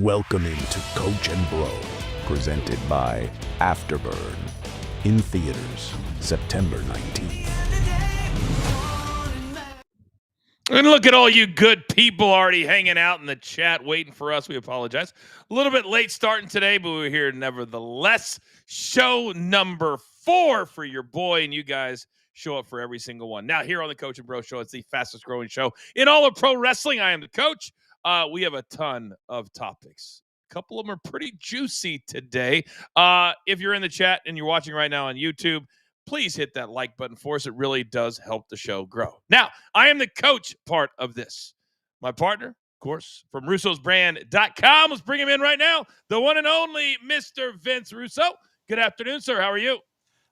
Welcome into Coach and Bro, presented by Afterburn, in theaters, September 19th. And look at all you good people already hanging out in the chat waiting for us. We apologize. A little bit late starting today, but we're here nevertheless. Show number 4 for your boy, and you guys show up for every single one. Now, here on the Coach and Bro Show, it's the fastest growing show in all of pro wrestling. I am the coach. We have a ton of topics. A couple of them are pretty juicy today. If you're in the chat and you're watching right now on YouTube, please hit that like button for us. It really does help the show grow. Now, I am the coach part of this. My partner, of course, from russosbrand.com. Let's bring him in right now. The one and only Mr. Vince Russo. Good afternoon, sir. How are you?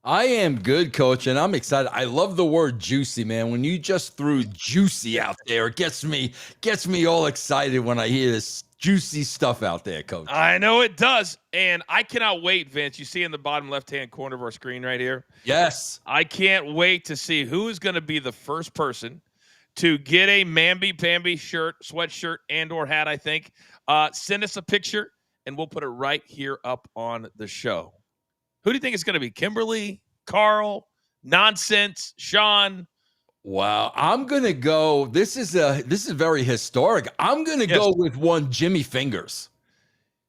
I am good, Coach, and I'm excited. I love the word juicy, man. When you just threw juicy out there, it gets me all excited when I hear this juicy stuff out there, Coach. I know it does, and I cannot wait, Vince. You see in the bottom left-hand corner of our screen right here? Yes. I can't wait to see who is going to be the first person to get a mamby-pamby shirt, sweatshirt, and or hat, I think. Send us a picture, and we'll put it right here up on the show. Who do you think it's going to be? Kimberly, Carl, Nonsense, Sean? Wow, I'm gonna go. This is very historic. I'm gonna go with one Jimmy Fingers.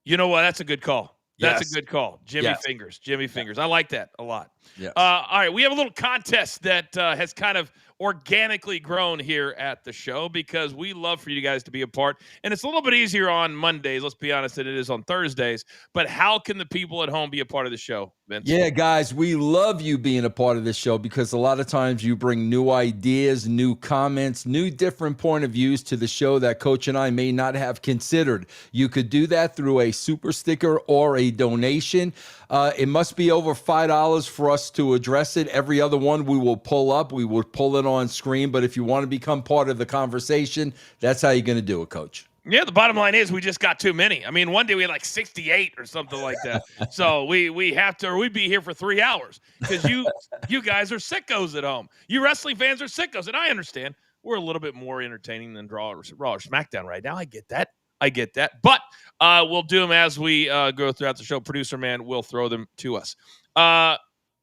You know what? That's a good call. That's Yes. a good call. Jimmy Yes. Fingers. Jimmy Fingers. I like that a lot. Yes. All right, we have a little contest that has kind of organically grown here at the show because we love for you guys to be a part. And it's a little bit easier on Mondays, let's be honest, than it is on Thursdays. But how can the people at home be a part of the show, Vince? Yeah, guys, we love you being a part of this show because a lot of times you bring new ideas, new comments, new different point of views to the show that Coach and I may not have considered. You could do that through a super sticker or a donation. It must be over $5 for us to address it. Every other one we will pull up. We will pull it on screen. But if you want to become part of the conversation, that's how you're going to do it, Coach. Yeah, the bottom line is we just got too many. I mean, one day we had like 68 or something like that. So we have to, or we'd be here for 3 hours because you guys are sickos at home. You wrestling fans are sickos, and I understand we're a little bit more entertaining than Raw or SmackDown right now. I get that. But we'll do them as we go throughout the show. Producer man will throw them to us.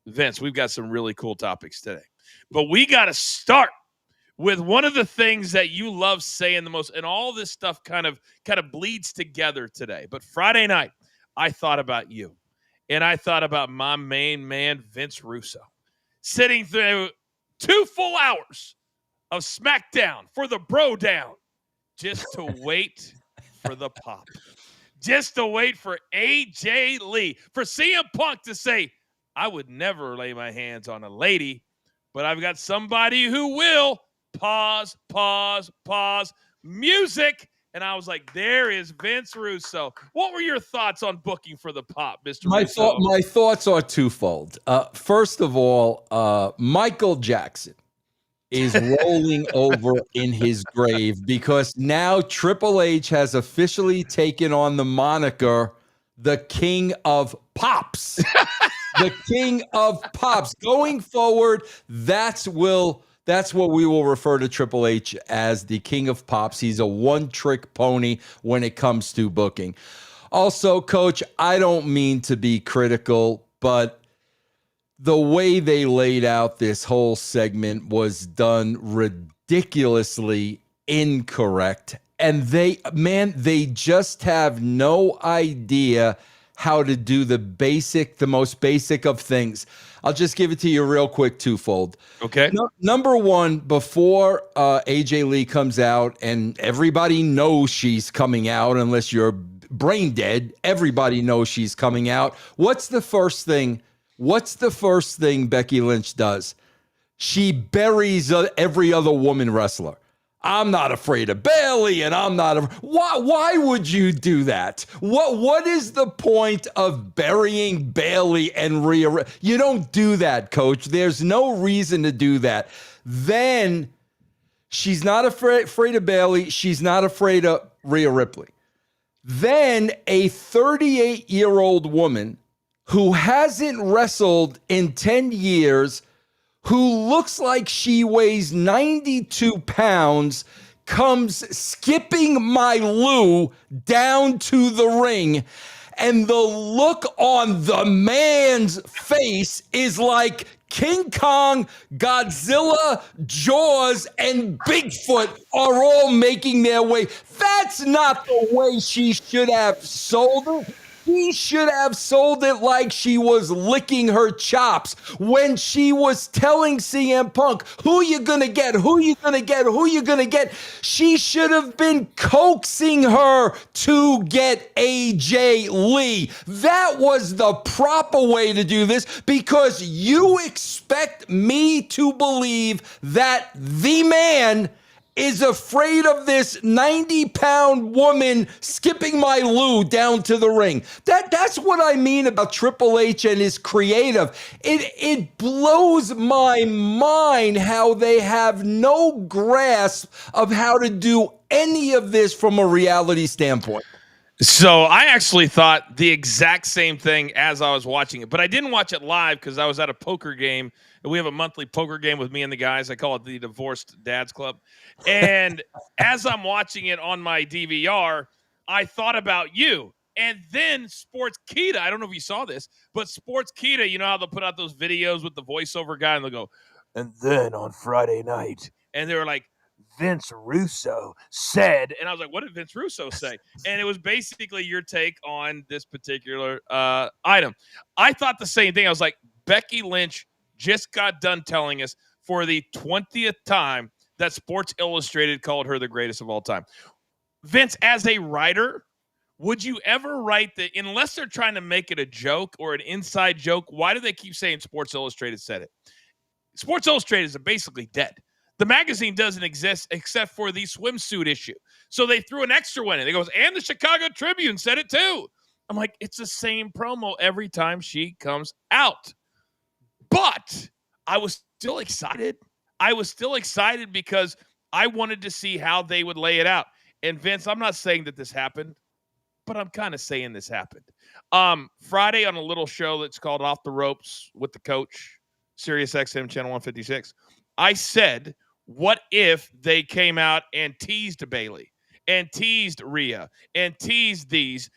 Vince, we've got some really cool topics today, but we got to start with one of the things that you love saying the most, and all this stuff kind of bleeds together today. But Friday night, I thought about you, and I thought about my main man, Vince Russo, sitting through 2 full hours of SmackDown for the Bro Down just to wait for the pop, just to wait for AJ Lee, for CM Punk to say, I would never lay my hands on a lady, but I've got somebody who will. Pause, music. And I was like, there is Vince Russo. What were your thoughts on booking for the pop, Mr. Russo? My thoughts are twofold. First of all, Michael Jackson is rolling over in his grave because now Triple H has officially taken on the moniker, the King of Pops. The King of Pops. Going forward, that's what we will refer to Triple H as, the King of Pops. He's a one-trick pony when it comes to booking. Also, Coach, I don't mean to be critical, but the way they laid out this whole segment was done ridiculously incorrect. And they just have no idea how to do the most basic of things. I'll just give it to you real quick, twofold. Okay. Number one, before AJ Lee comes out, and everybody knows she's coming out, unless you're brain dead, everybody knows she's coming out. What's the first thing Becky Lynch does? She buries every other woman wrestler. I'm not afraid of Bayley, and I'm not. Why would you do that? What is the point of burying Bayley and Rhea? You don't do that, Coach. There's no reason to do that. Then she's not afraid of Bayley. She's not afraid of Rhea Ripley. Then a 38-year-old woman who hasn't wrestled in 10 years, who looks like she weighs 92 pounds, comes skipping my Lou down to the ring, and the look on the man's face is like King Kong, Godzilla, Jaws, and Bigfoot are all making their way. That's not the way she should have sold it. She should have sold it like she was licking her chops when she was telling CM Punk, who you gonna get, who you gonna get, who you gonna get. She should have been coaxing her to get AJ Lee. That was the proper way to do this, because you expect me to believe that the man is afraid of this 90-pound woman skipping my Lou down to the ring. That's what I mean about Triple H and his creative. It blows my mind how they have no grasp of how to do any of this from a reality standpoint. So I actually thought the exact same thing as I was watching it, but I didn't watch it live because I was at a poker game. We have a monthly poker game with me and the guys. I call it the Divorced Dads Club. And as I'm watching it on my DVR, I thought about you. And then Sports Kita, I don't know if you saw this, but Sports Kita, you know how they'll put out those videos with the voiceover guy and they'll go, and then on Friday night, and they were like, Vince Russo said, and I was like, what did Vince Russo say? And it was basically your take on this particular item. I thought the same thing. I was like, Becky Lynch just got done telling us for the 20th time that Sports Illustrated called her the greatest of all time. Vince, as a writer, would you ever write that, unless they're trying to make it a joke or an inside joke, why do they keep saying Sports Illustrated said it? Sports Illustrated is basically dead. The magazine doesn't exist except for the swimsuit issue. So they threw an extra one in. It goes, and the Chicago Tribune said it too. I'm like, it's the same promo every time she comes out. But I was still excited. I was still excited because I wanted to see how they would lay it out. And Vince, I'm not saying that this happened, but I'm kind of saying this happened. Friday on a little show that's called Off the Ropes with the Coach, Sirius XM Channel 156, I said, what if they came out and teased Bayley and teased Rhea and teased these,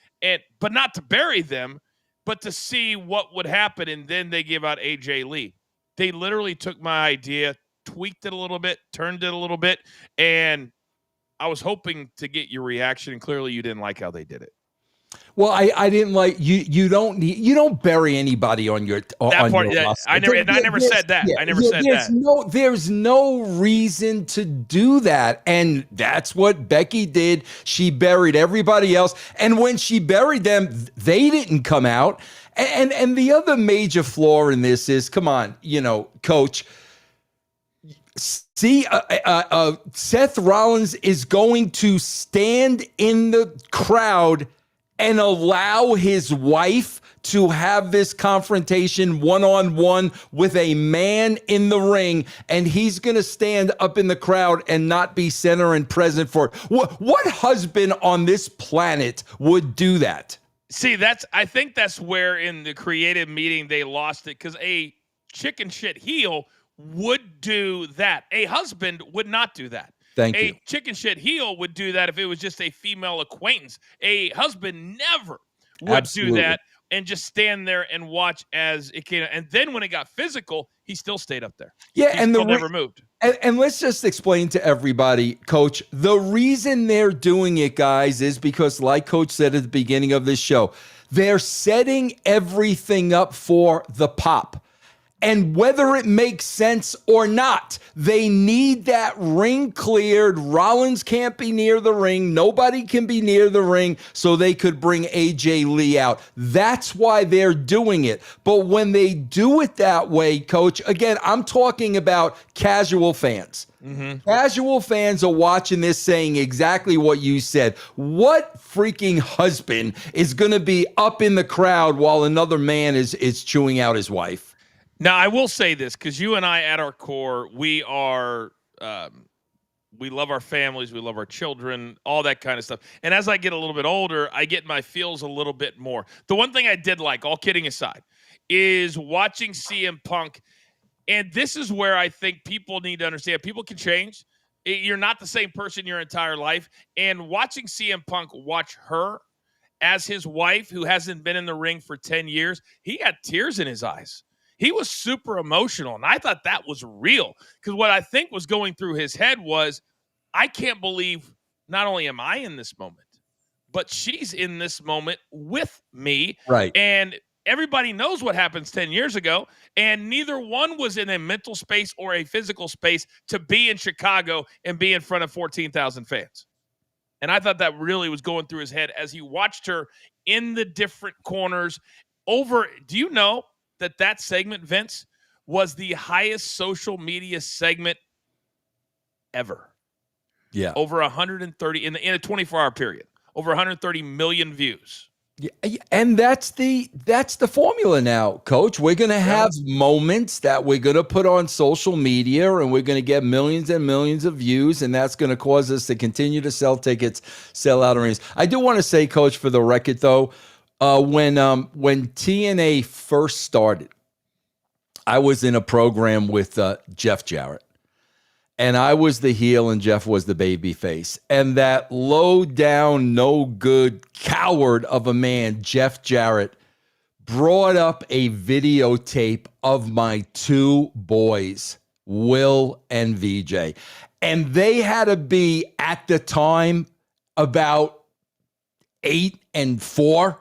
but not to bury them, but to see what would happen, and then they give out AJ Lee. They literally took my idea, tweaked it a little bit, turned it a little bit, and I was hoping to get your reaction, and clearly you didn't like how they did it. Well, I didn't like you. You don't bury anybody on your that on part. Your roster. I never said that. I never said that. There's no reason to do that, and that's what Becky did. She buried everybody else, and when she buried them, they didn't come out. And the other major flaw in this is, come on, Coach. See, Seth Rollins is going to stand in the crowd and allow his wife to have this confrontation one-on-one with a man in the ring, and he's going to stand up in the crowd and not be center and present for it. What husband on this planet would do that? See, I think that's where in the creative meeting they lost it, because a chicken shit heel would do that. A husband would not do that. Thank you. A chicken shit heel would do that if it was just a female acquaintance. A husband never would do that and just stand there and watch as it came. And then when it got physical, he still stayed up there. Yeah, he still never moved. And let's just explain to everybody, Coach, the reason they're doing it, guys, is because, like Coach said at the beginning of this show, they're setting everything up for the pop. And whether it makes sense or not, they need that ring cleared. Rollins can't be near the ring. Nobody can be near the ring, so they could bring AJ Lee out. That's why they're doing it. But when they do it that way, Coach, again, I'm talking about casual fans. Mm-hmm. Casual fans are watching this saying exactly what you said. What freaking husband is going to be up in the crowd while another man is chewing out his wife? Now, I will say this, because you and I, at our core, we are we love our families, we love our children, all that kind of stuff. And as I get a little bit older, I get my feels a little bit more. The one thing I did like, all kidding aside, is watching CM Punk. And this is where I think people need to understand. People can change. You're not the same person your entire life. And watching CM Punk watch her as his wife, who hasn't been in the ring for 10 years, he had tears in his eyes. He was super emotional, and I thought that was real, because what I think was going through his head was, I can't believe not only am I in this moment, but she's in this moment with me. Right. And everybody knows what happens 10 years ago, and neither one was in a mental space or a physical space to be in Chicago and be in front of 14,000 fans. And I thought that really was going through his head as he watched her in the different corners over. Do you know that segment, Vince, was the highest social media segment ever? Yeah. Over 130 in a 24-hour period. Over 130 million views. Yeah, and that's the formula now, Coach. We're going to have moments that we're going to put on social media, and we're going to get millions and millions of views, and that's going to cause us to continue to sell tickets, sell out arenas. I do want to say, Coach, for the record, though, when TNA first started, I was in a program with Jeff Jarrett. And I was the heel and Jeff was the baby face. And that low down, no good coward of a man, Jeff Jarrett, brought up a videotape of my two boys, Will and VJ. And they had to be, at the time, about 8 and 4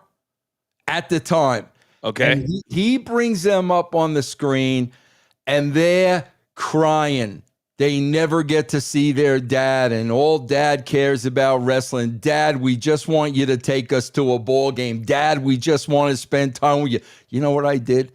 at the time. Okay. And he brings them up on the screen, and they're crying. They never get to see their dad, and all dad cares about wrestling. Dad, we just want you to take us to a ball game. Dad, we just want to spend time with you. You know what I did?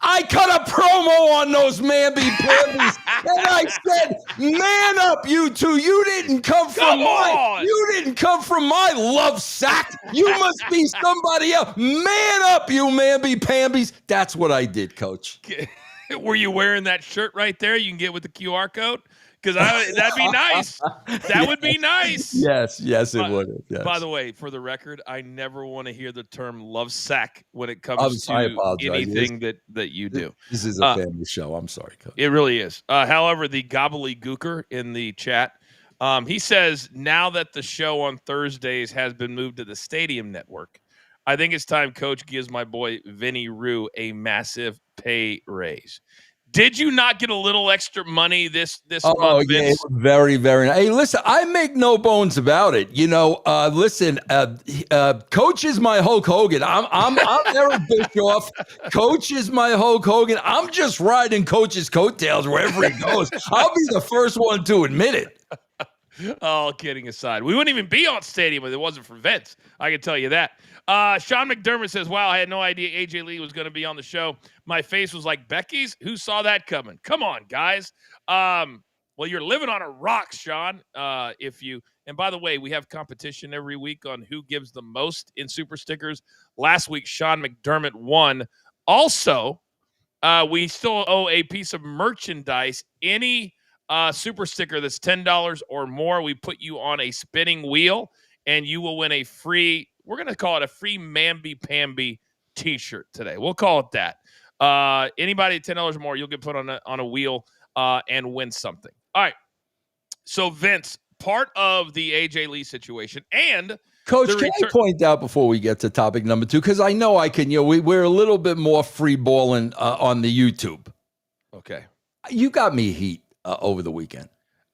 I cut a promo on those mamby-pambies, and I said, man up, you two. You didn't come from my love sack. You must be somebody else. Man up, you mamby-pambies. That's what I did, Coach. Were you wearing that shirt right there you can get with the QR code? Because that'd be nice. That would be nice. Yes, it would. Yes. By the way, for the record, I never want to hear the term love sack when it comes to anything that you do. This is a family show. I'm sorry, Coach. It really is. However, the gobbledygooker in the chat, he says, now that the show on Thursdays has been moved to the Stadium Network, I think it's time Coach gives my boy Vinny Rue a massive pay raise. Did you not get a little extra money this month, Vince? Yeah, very, very nice. Hey, listen, I make no bones about it. You know, listen, Coach is my Hulk Hogan. I'm Eric Bischoff. Coach is my Hulk Hogan. I'm just riding Coach's coattails wherever he goes. I'll be the first one to admit it. All kidding aside, we wouldn't even be on Stadium if it wasn't for Vince. I can tell you that. Sean McDermott says, wow, I had no idea AJ Lee was going to be on the show. My face was like Becky's. Who saw that coming? Come on, guys. Well, you're living on a rock, Sean. And by the way, we have competition every week on who gives the most in super stickers. Last week, Sean McDermott won. Also, we still owe a piece of merchandise. Any super sticker that's $10 or more, we put you on a spinning wheel, and you will win a free, we're going to call it a free Mamby-Pamby t-shirt today. We'll call it that. Anybody at $10 or more, you'll get put on a wheel and win something. All right. So, Vince, part of the AJ Lee situation and Coach, can I point out before we get to topic number 2, because I know I can, we're a little bit more free balling on the YouTube. Okay. You got me heat over the weekend.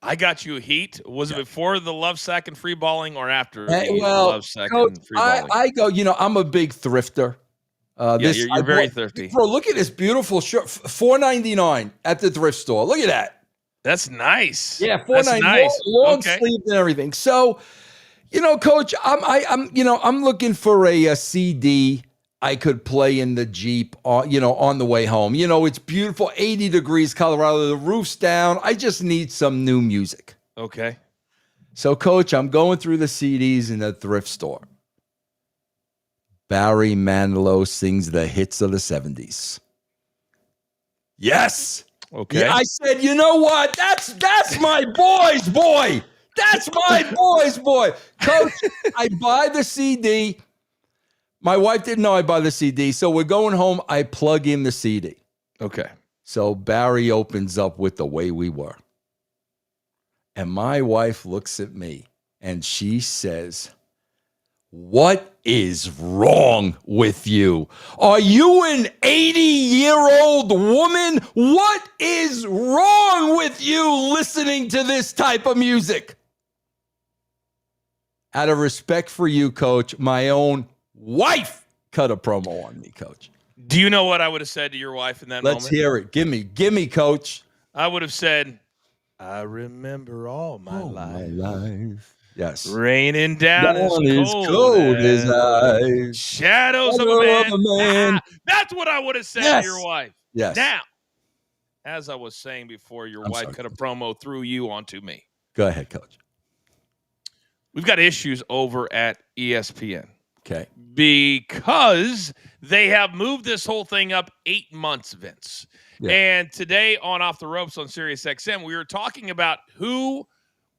I got you heat. Was it before the love sack and free balling or after the love sack Coach, and free balling? I go, I'm a big thrifter. You're very thrifty. Bro, look at this beautiful shirt. $4.99 at the thrift store. Look at that. That's nice. Yeah, $4.99. Nice. Long sleeves and everything. So, Coach, I'm looking for a CD I could play in the Jeep, on the way home. It's beautiful, 80 degrees Colorado. The roof's down. I just need some new music. Okay. So, Coach, I'm going through the CDs in the thrift store. Barry Manilow sings the hits of the 70s. Yes. Okay. Yeah, I said, you know what? That's my boy's boy. That's my boy's boy. Coach, I buy the CD. My wife didn't know I buy the CD, so we're going home. I plug in the CD. Okay. So Barry opens up with The Way We Were. And my wife looks at me and she says, "What is wrong with you? Are you an 80-year-old woman? What is wrong with you listening to this type of music?" Out of respect for you, Coach, my own wife cut a promo on me, Coach. Do you know what I would have said to your wife in that moment? Let's hear it. Give me, Coach. I would have said, "I remember all my life. Yes. Raining down as cold as ice. Shadows of a man. That's what I would have said to your wife. Yes. Now, as I was saying before, your wife sorry. cut a promo through you onto me. Go ahead, Coach. We've got issues over at ESPN. Okay. Because they have moved this whole thing up 8 months, Vince. Yeah. And today on Off the Ropes on SiriusXM, we were talking about who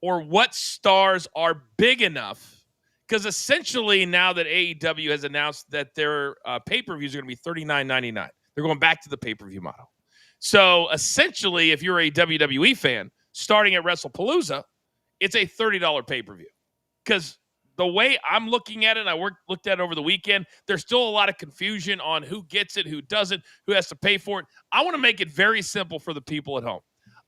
or what stars are big enough. Because essentially now that AEW has announced that their pay-per-views are going to be $39.99. They're going back to the pay-per-view model. So essentially, if you're a WWE fan, starting at WrestlePalooza, it's a $30 pay-per-view. Because the way I'm looking at it, and I looked at it over the weekend, there's still a lot of confusion on who gets it, who doesn't, who has to pay for it. I want to make it very simple for the people at home.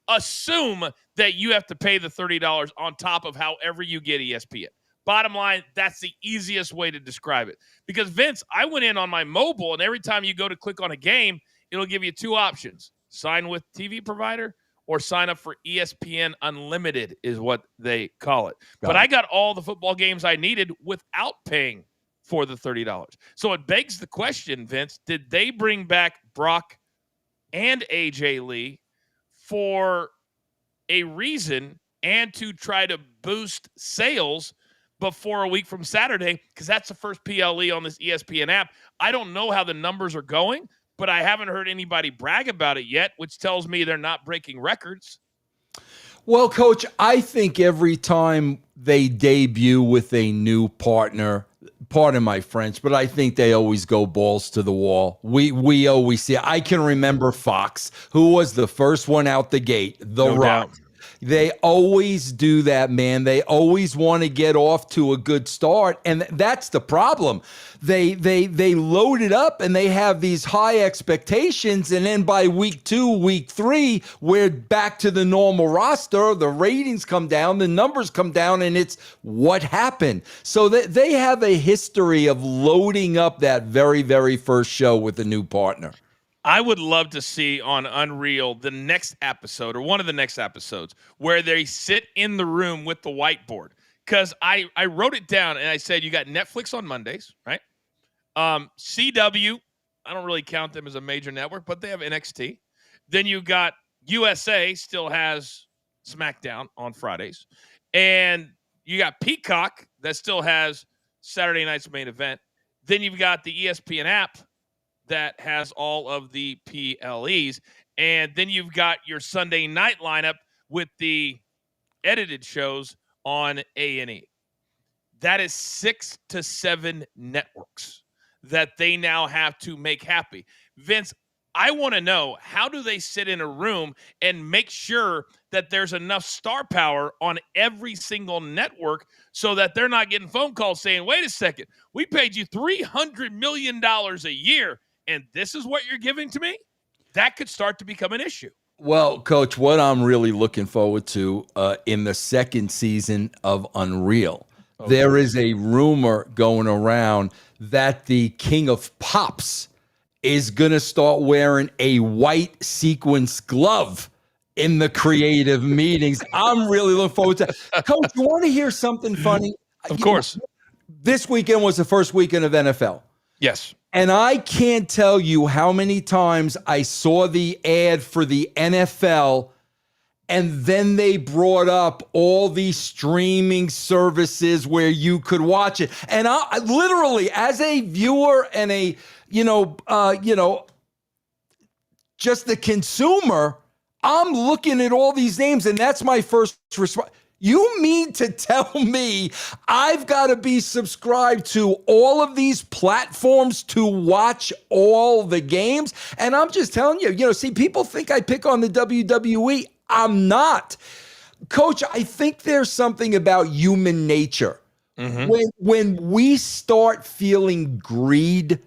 Assume that you have to pay the $30 on top of however you get ESPN. Bottom line, that's the easiest way to describe it. Because, Vince, I went in on my mobile, and every time you go to click on a game, it'll give you two options. Sign with TV provider or sign up for ESPN Unlimited is what they call it. But I got all the football games I needed without paying for the $30. So it begs the question, Vince, did they bring back Brock and AJ Lee for a reason and to try to boost sales before a week from Saturday? Because that's the first PLE on this ESPN app. I don't know how the numbers are going, but I haven't heard anybody brag about it yet, which tells me they're not breaking records. Well, Coach, I think every time they debut with a new partner, pardon my French, but I think they always go balls to the wall. We always see. I can remember Fox, who was the first one out the gate, The Rock. Doubt. They always do that, man. They always want to get off to a good start, and that's the problem. They load it up, and they have these high expectations, and then by week 2, week 3, we're back to the normal roster. The ratings come down, the numbers come down, and it's what happened. So they have a history of loading up that very, very first show with a new partner. I would love to see on Unreal the next episode or one of the next episodes where they sit in the room with the whiteboard. Because I wrote it down and I said, you got Netflix on Mondays, right? CW, I don't really count them as a major network, but they have NXT. Then you got USA, still has SmackDown on Fridays. And you got Peacock that still has Saturday night's main event. Then you've got the ESPN app that has all of the PLEs. And then you've got your Sunday night lineup with the edited shows on A&E. That is 6 to 7 networks that they now have to make happy. Vince, I want to know, how do they sit in a room and make sure that there's enough star power on every single network so that they're not getting phone calls saying, wait a second, we paid you $300 million a year, and this is what you're giving to me? That could start to become an issue. Well, Coach, what I'm really looking forward to in the second season of Unreal, there is a rumor going around that the King of Pops is going to start wearing a white sequence glove in the creative meetings. I'm really looking forward to it. Coach, you want to hear something funny? Of course. This weekend was the first weekend of NFL. Yes. And I can't tell you how many times I saw the ad for the NFL, and then they brought up all these streaming services where you could watch it. And I literally, as a viewer and a, just the consumer, I'm looking at all these names, and that's my first response. You mean to tell me I've got to be subscribed to all of these platforms to watch all the games? And I'm just telling you, see, people think I pick on the WWE. I'm not. Coach, I think there's something about human nature. When we start feeling greed,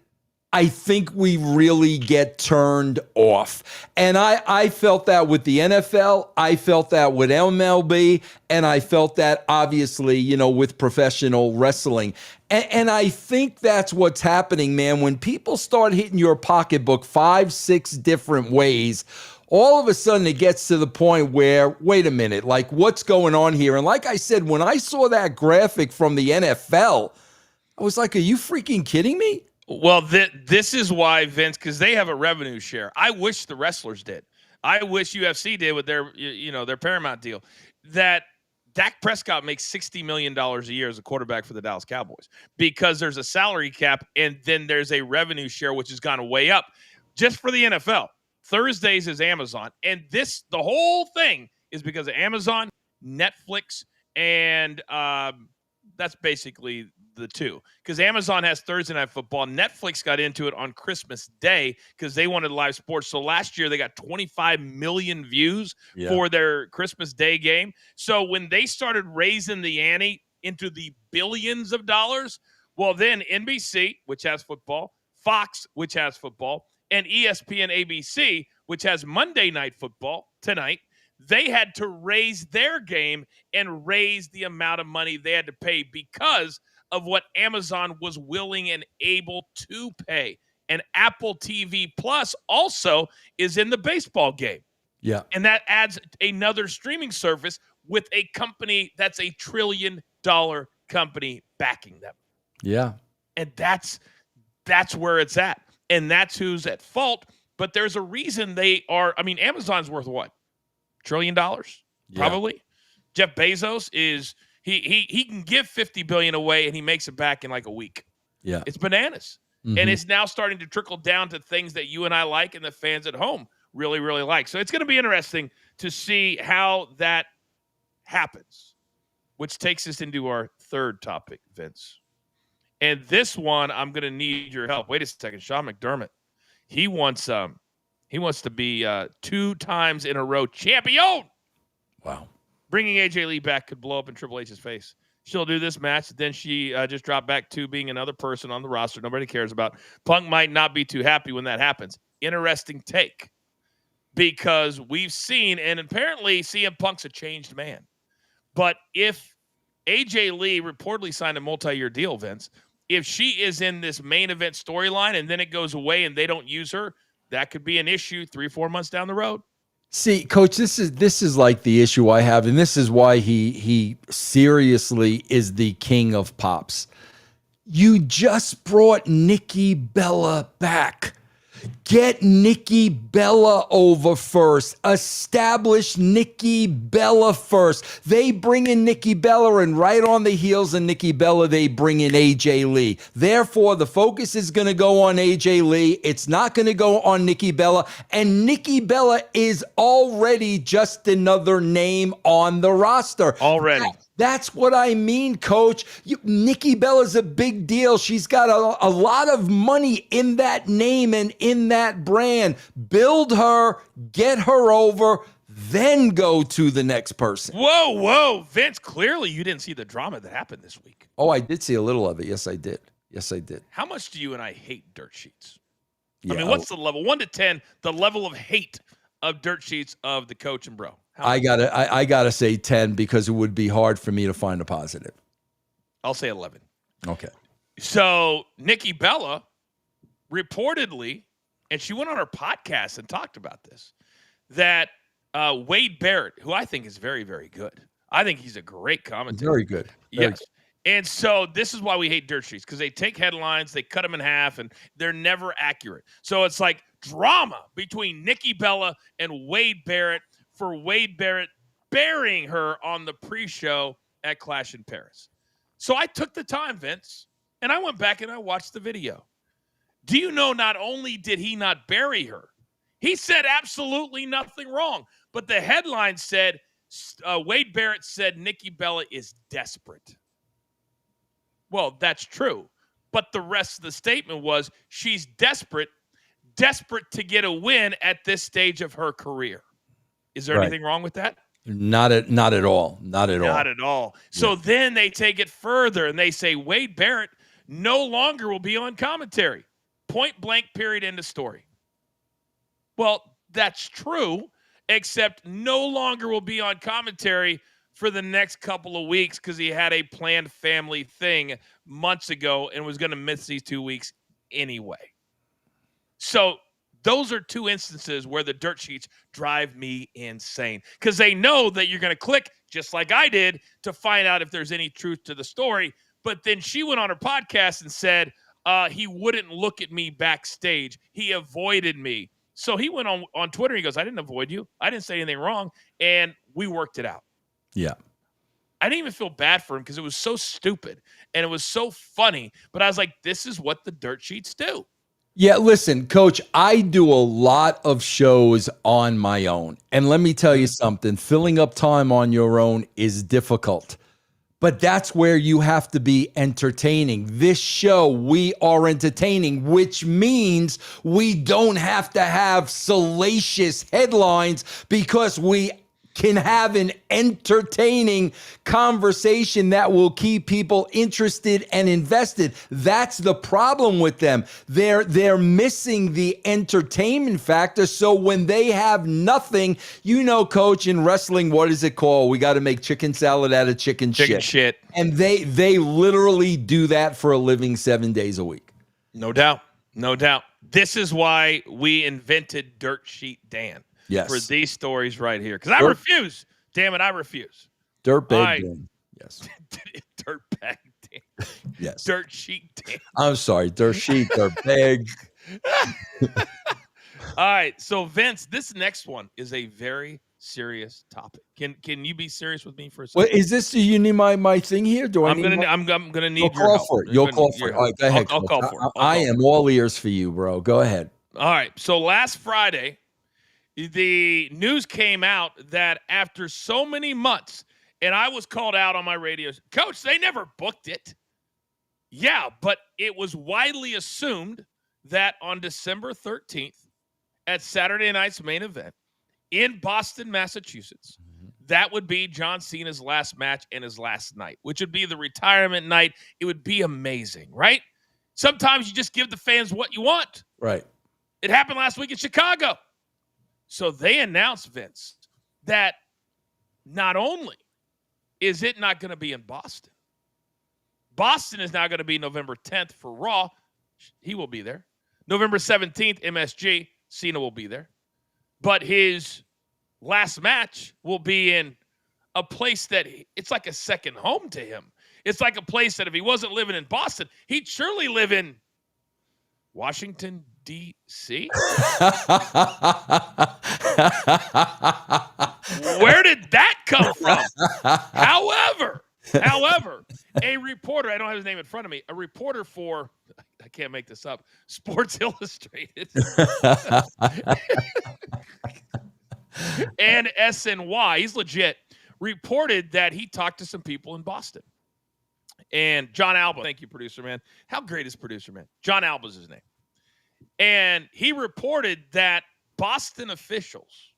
I think we really get turned off. And I felt that with the NFL. I felt that with MLB. And I felt that, obviously, with professional wrestling. And I think that's what's happening, man. When people start hitting your pocketbook 5, 6 different ways, all of a sudden it gets to the point where, wait a minute, like, what's going on here? And like I said, when I saw that graphic from the NFL, I was like, are you freaking kidding me? Well, this is why, Vince, because they have a revenue share. I wish the wrestlers did. I wish UFC did with their, their Paramount deal. That Dak Prescott makes $60 million a year as a quarterback for the Dallas Cowboys because there's a salary cap and then there's a revenue share, which has gone way up just for the NFL. Thursdays is Amazon. And the whole thing is because of Amazon, Netflix, and that's basically the two, because Amazon has Thursday Night Football. Netflix got into it on Christmas Day because they wanted live sports. So last year they got 25 million views for their Christmas Day game. So when they started raising the ante into the billions of dollars, well, then NBC, which has football, Fox, which has football, and ESPN ABC, which has Monday Night Football tonight, they had to raise their game and raise the amount of money they had to pay because of what Amazon was willing and able to pay. And Apple TV Plus also is in the baseball game. Yeah. And that adds another streaming service with a company that's $1 trillion company backing them. Yeah. And that's where it's at. And that's who's at fault. But there's a reason they are. I mean, Amazon's worth what? $1 trillion? Probably. Yeah. Jeff Bezos is he can give $50 billion away and he makes it back in like a week. Yeah. It's bananas. Mm-hmm. And it's now starting to trickle down to things that you and I like and the fans at home really, really like. So it's going to be interesting to see how that happens, which takes us into our third topic, Vince. And this one, I'm going to need your help. Wait a second. Sean McDermott, he wants to be 2 times in a row champion. Wow. Bringing AJ Lee back could blow up in Triple H's face. She'll do this match. Then she just dropped back to being another person on the roster nobody cares about. Punk might not be too happy when that happens. Interesting take. Because we've seen, and apparently CM Punk's a changed man. But if AJ Lee reportedly signed a multi-year deal, Vince, if she is in this main event storyline and then it goes away and they don't use her, that could be an issue 3-4 months down the road. See, Coach, this is like the issue I have, and this is why he seriously is the king of pops. You just brought Nikki Bella back. Get Nikki Bella over first. Establish Nikki Bella first. They bring in Nikki Bella, and right on the heels of Nikki Bella, they bring in AJ Lee. Therefore, the focus is going to go on AJ Lee. It's not going to go on Nikki Bella. And Nikki Bella is already just another name on the roster. Already. That's what I mean, Coach. Nikki Bella's a big deal. She's got a lot of money in that name and in that brand. Build her, get her over, then go to the next person. Whoa. Vince, clearly you didn't see the drama that happened this week. Oh, I did see a little of it. Yes, I did. How much do you and I hate dirt sheets? Yeah, I mean, what's the level? 1 to 10, the level of hate of dirt sheets of the Coach and Bro? I gotta say 10 because it would be hard for me to find a positive. I'll say 11. Okay. So Nikki Bella reportedly, and she went on her podcast and talked about this, that Wade Barrett, who I think is very, very good. I think he's a great commentator. Very good. Yes. And so this is why we hate dirt sheets, because they take headlines, they cut them in half, and they're never accurate. So it's like drama between Nikki Bella and Wade Barrett for Wade Barrett burying her on the pre-show at Clash in Paris. So I took the time, Vince, and I went back and I watched the video. Do you know, not only did he not bury her, he said absolutely nothing wrong. But the headline said, Wade Barrett said Nikki Bella is desperate. Well, that's true. But the rest of the statement was she's desperate to get a win at this stage of her career. Is there anything wrong with that? Not at all. Not at all. Not at all. So then they take it further and they say Wade Barrett no longer will be on commentary. Point blank, period, end of story. Well, that's true, except no longer will be on commentary for the next couple of weeks because he had a planned family thing months ago and was going to miss these 2 weeks anyway. So those are two instances where the dirt sheets drive me insane because they know that you're going to click just like I did to find out if there's any truth to the story. But then she went on her podcast and said he wouldn't look at me backstage. He avoided me. So he went on Twitter. And he goes, I didn't avoid you. I didn't say anything wrong. And we worked it out. Yeah. I didn't even feel bad for him because it was so stupid and it was so funny. But I was like, this is what the dirt sheets do. Yeah, listen, Coach, I do a lot of shows on my own. And let me tell you something, filling up time on your own is difficult. But that's where you have to be entertaining. This show, we are entertaining, which means we don't have to have salacious headlines because we can have an entertaining conversation that will keep people interested and invested. That's the problem with them. They're missing the entertainment factor. So when they have nothing, Coach, in wrestling, what is it called? We got to make chicken salad out of chicken shit. And they literally do that for a living 7 days a week. No doubt. No doubt. This is why we invented Dirt Sheet Dan. Yes. For these stories right here. Because I refuse. Damn it, I refuse. Dirtbag Dan. Yes. Dirtbag Dan. Yes. Dirt Sheet Dan. I'm sorry. Dirt sheet, dirtbag. All right. So, Vince, this next one is a very serious topic. Can you be serious with me for a second? Well, is this, you need my thing here? I'm gonna need your help. You'll call for it. All right, go ahead. I'll call for it. I am all ears for you, bro. Go ahead. All right. So last Friday, the news came out that after so many months, and I was called out on my radio, Coach, they never booked it. Yeah, but it was widely assumed that on December 13th at Saturday night's main event in Boston, Massachusetts, that would be John Cena's last match and his last night, which would be the retirement night. It would be amazing, right? Sometimes you just give the fans what you want. Right. It happened last week in Chicago. So they announced, Vince, that not only is it not going to be in Boston, Boston is now going to be November 10th for Raw. He will be there. November 17th, MSG, Cena will be there. But his last match will be in a place that it's like a second home to him. It's like a place that if he wasn't living in Boston, he'd surely live in Washington, D.C. Where did that come from? However, a reporter, I don't have his name in front of me, a reporter for, I can't make this up, Sports Illustrated and SNY, he's legit, reported that he talked to some people in Boston. And John Alba, thank you, producer man. How great is producer man? John Alba's his name. And he reported that Boston officials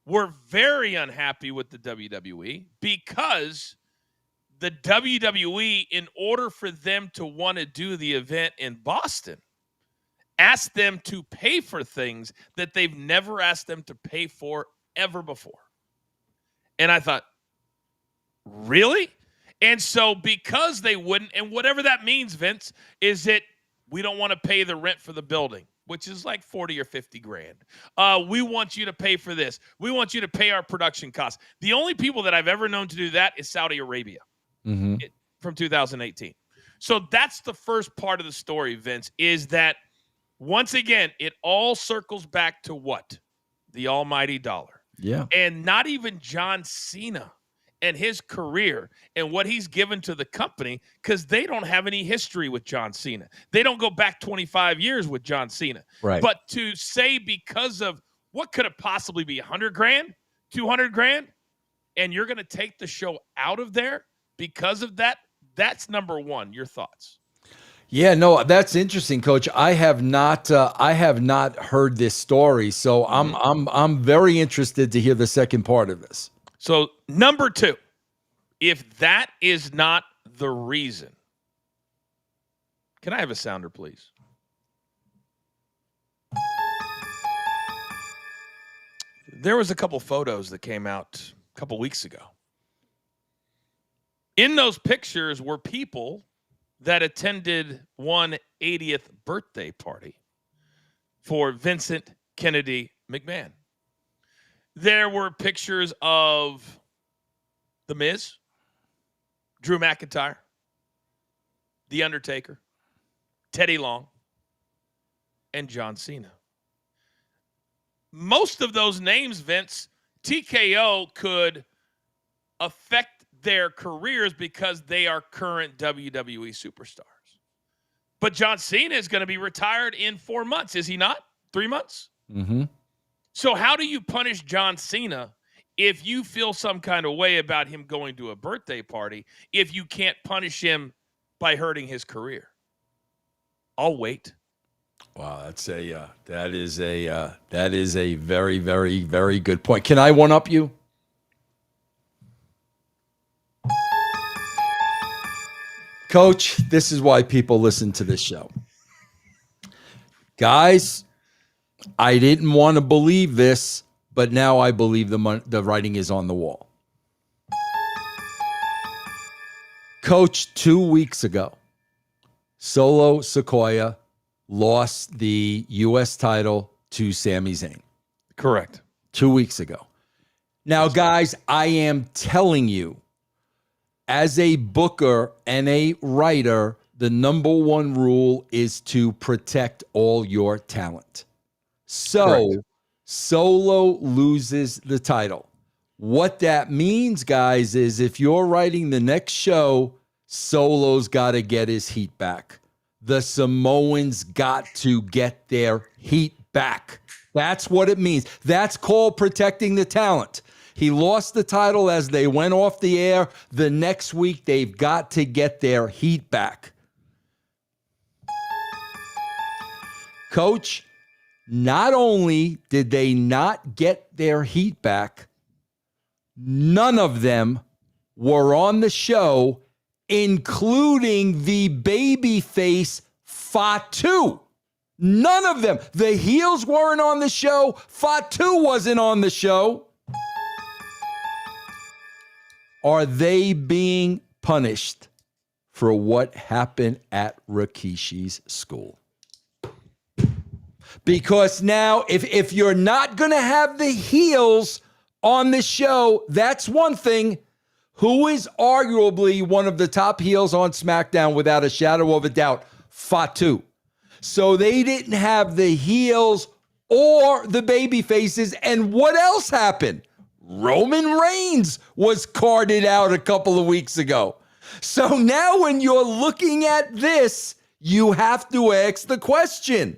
were very unhappy with the WWE because the WWE, in order for them to want to do the event in Boston, asked them to pay for things that they've never asked them to pay for ever before. And I thought, really? And so because they wouldn't, and whatever that means, Vince, is that we don't want to pay the rent for the building, which is like 40 or 50 grand. We want you to pay for this. We want you to pay our production costs. The only people that I've ever known to do that is Saudi Arabia from 2018. So that's the first part of the story, Vince, is that once again, it all circles back to what? The almighty dollar. Yeah. And not even John Cena and his career and what he's given to the company, because they don't have any history with John Cena. They don't go back 25 years with John Cena. Right. But to say because of what could it possibly be, 100 grand, 200 grand, and you're going to take the show out of there because of that, that's number one. Your thoughts? Yeah, no, that's interesting, Coach. I have not heard this story, so I'm very interested to hear the second part of this. So number 2, if that is not the reason, can I have a sounder, please? There was a couple photos that came out a couple weeks ago. In those pictures were people that attended one 80th birthday party for Vincent Kennedy McMahon. There were pictures of The Miz, Drew McIntyre, The Undertaker, Teddy Long, and John Cena. Most of those names, Vince, TKO could affect their careers because they are current WWE superstars. But John Cena is going to be retired in 4 months, is he not? 3 months? Mm-hmm. So how do you punish John Cena if you feel some kind of way about him going to a birthday party if you can't punish him by hurting his career? I'll wait. Wow, that is a very, very, very good point. Can I one up you? Coach, this is why people listen to this show. Guys, I didn't want to believe this, but now I believe the writing is on the wall. Coach, 2 weeks ago, Solo Sikoa lost the U.S. title to Sami Zayn. Correct. 2 weeks ago. Now, guys, I am telling you, as a booker and a writer, the number one rule is to protect all your talent. So, Correct. Solo loses the title. What that means, guys, is if you're writing the next show, Solo's got to get his heat back. The Samoans got to get their heat back. That's what it means. That's called protecting the talent. He lost the title as they went off the air. The next week, they've got to get their heat back. Coach, not only did they not get their heat back, none of them were on the show, including the babyface Fatu. None of them. The heels weren't on the show. Fatu wasn't on the show. Are they being punished for what happened at Rikishi's school? Because now, if you're not going to have the heels on the show, that's one thing. Who is arguably one of the top heels on SmackDown without a shadow of a doubt? Fatu. So they didn't have the heels or the baby faces. And what else happened? Roman Reigns was carded out a couple of weeks ago. So now when you're looking at this, you have to ask the question,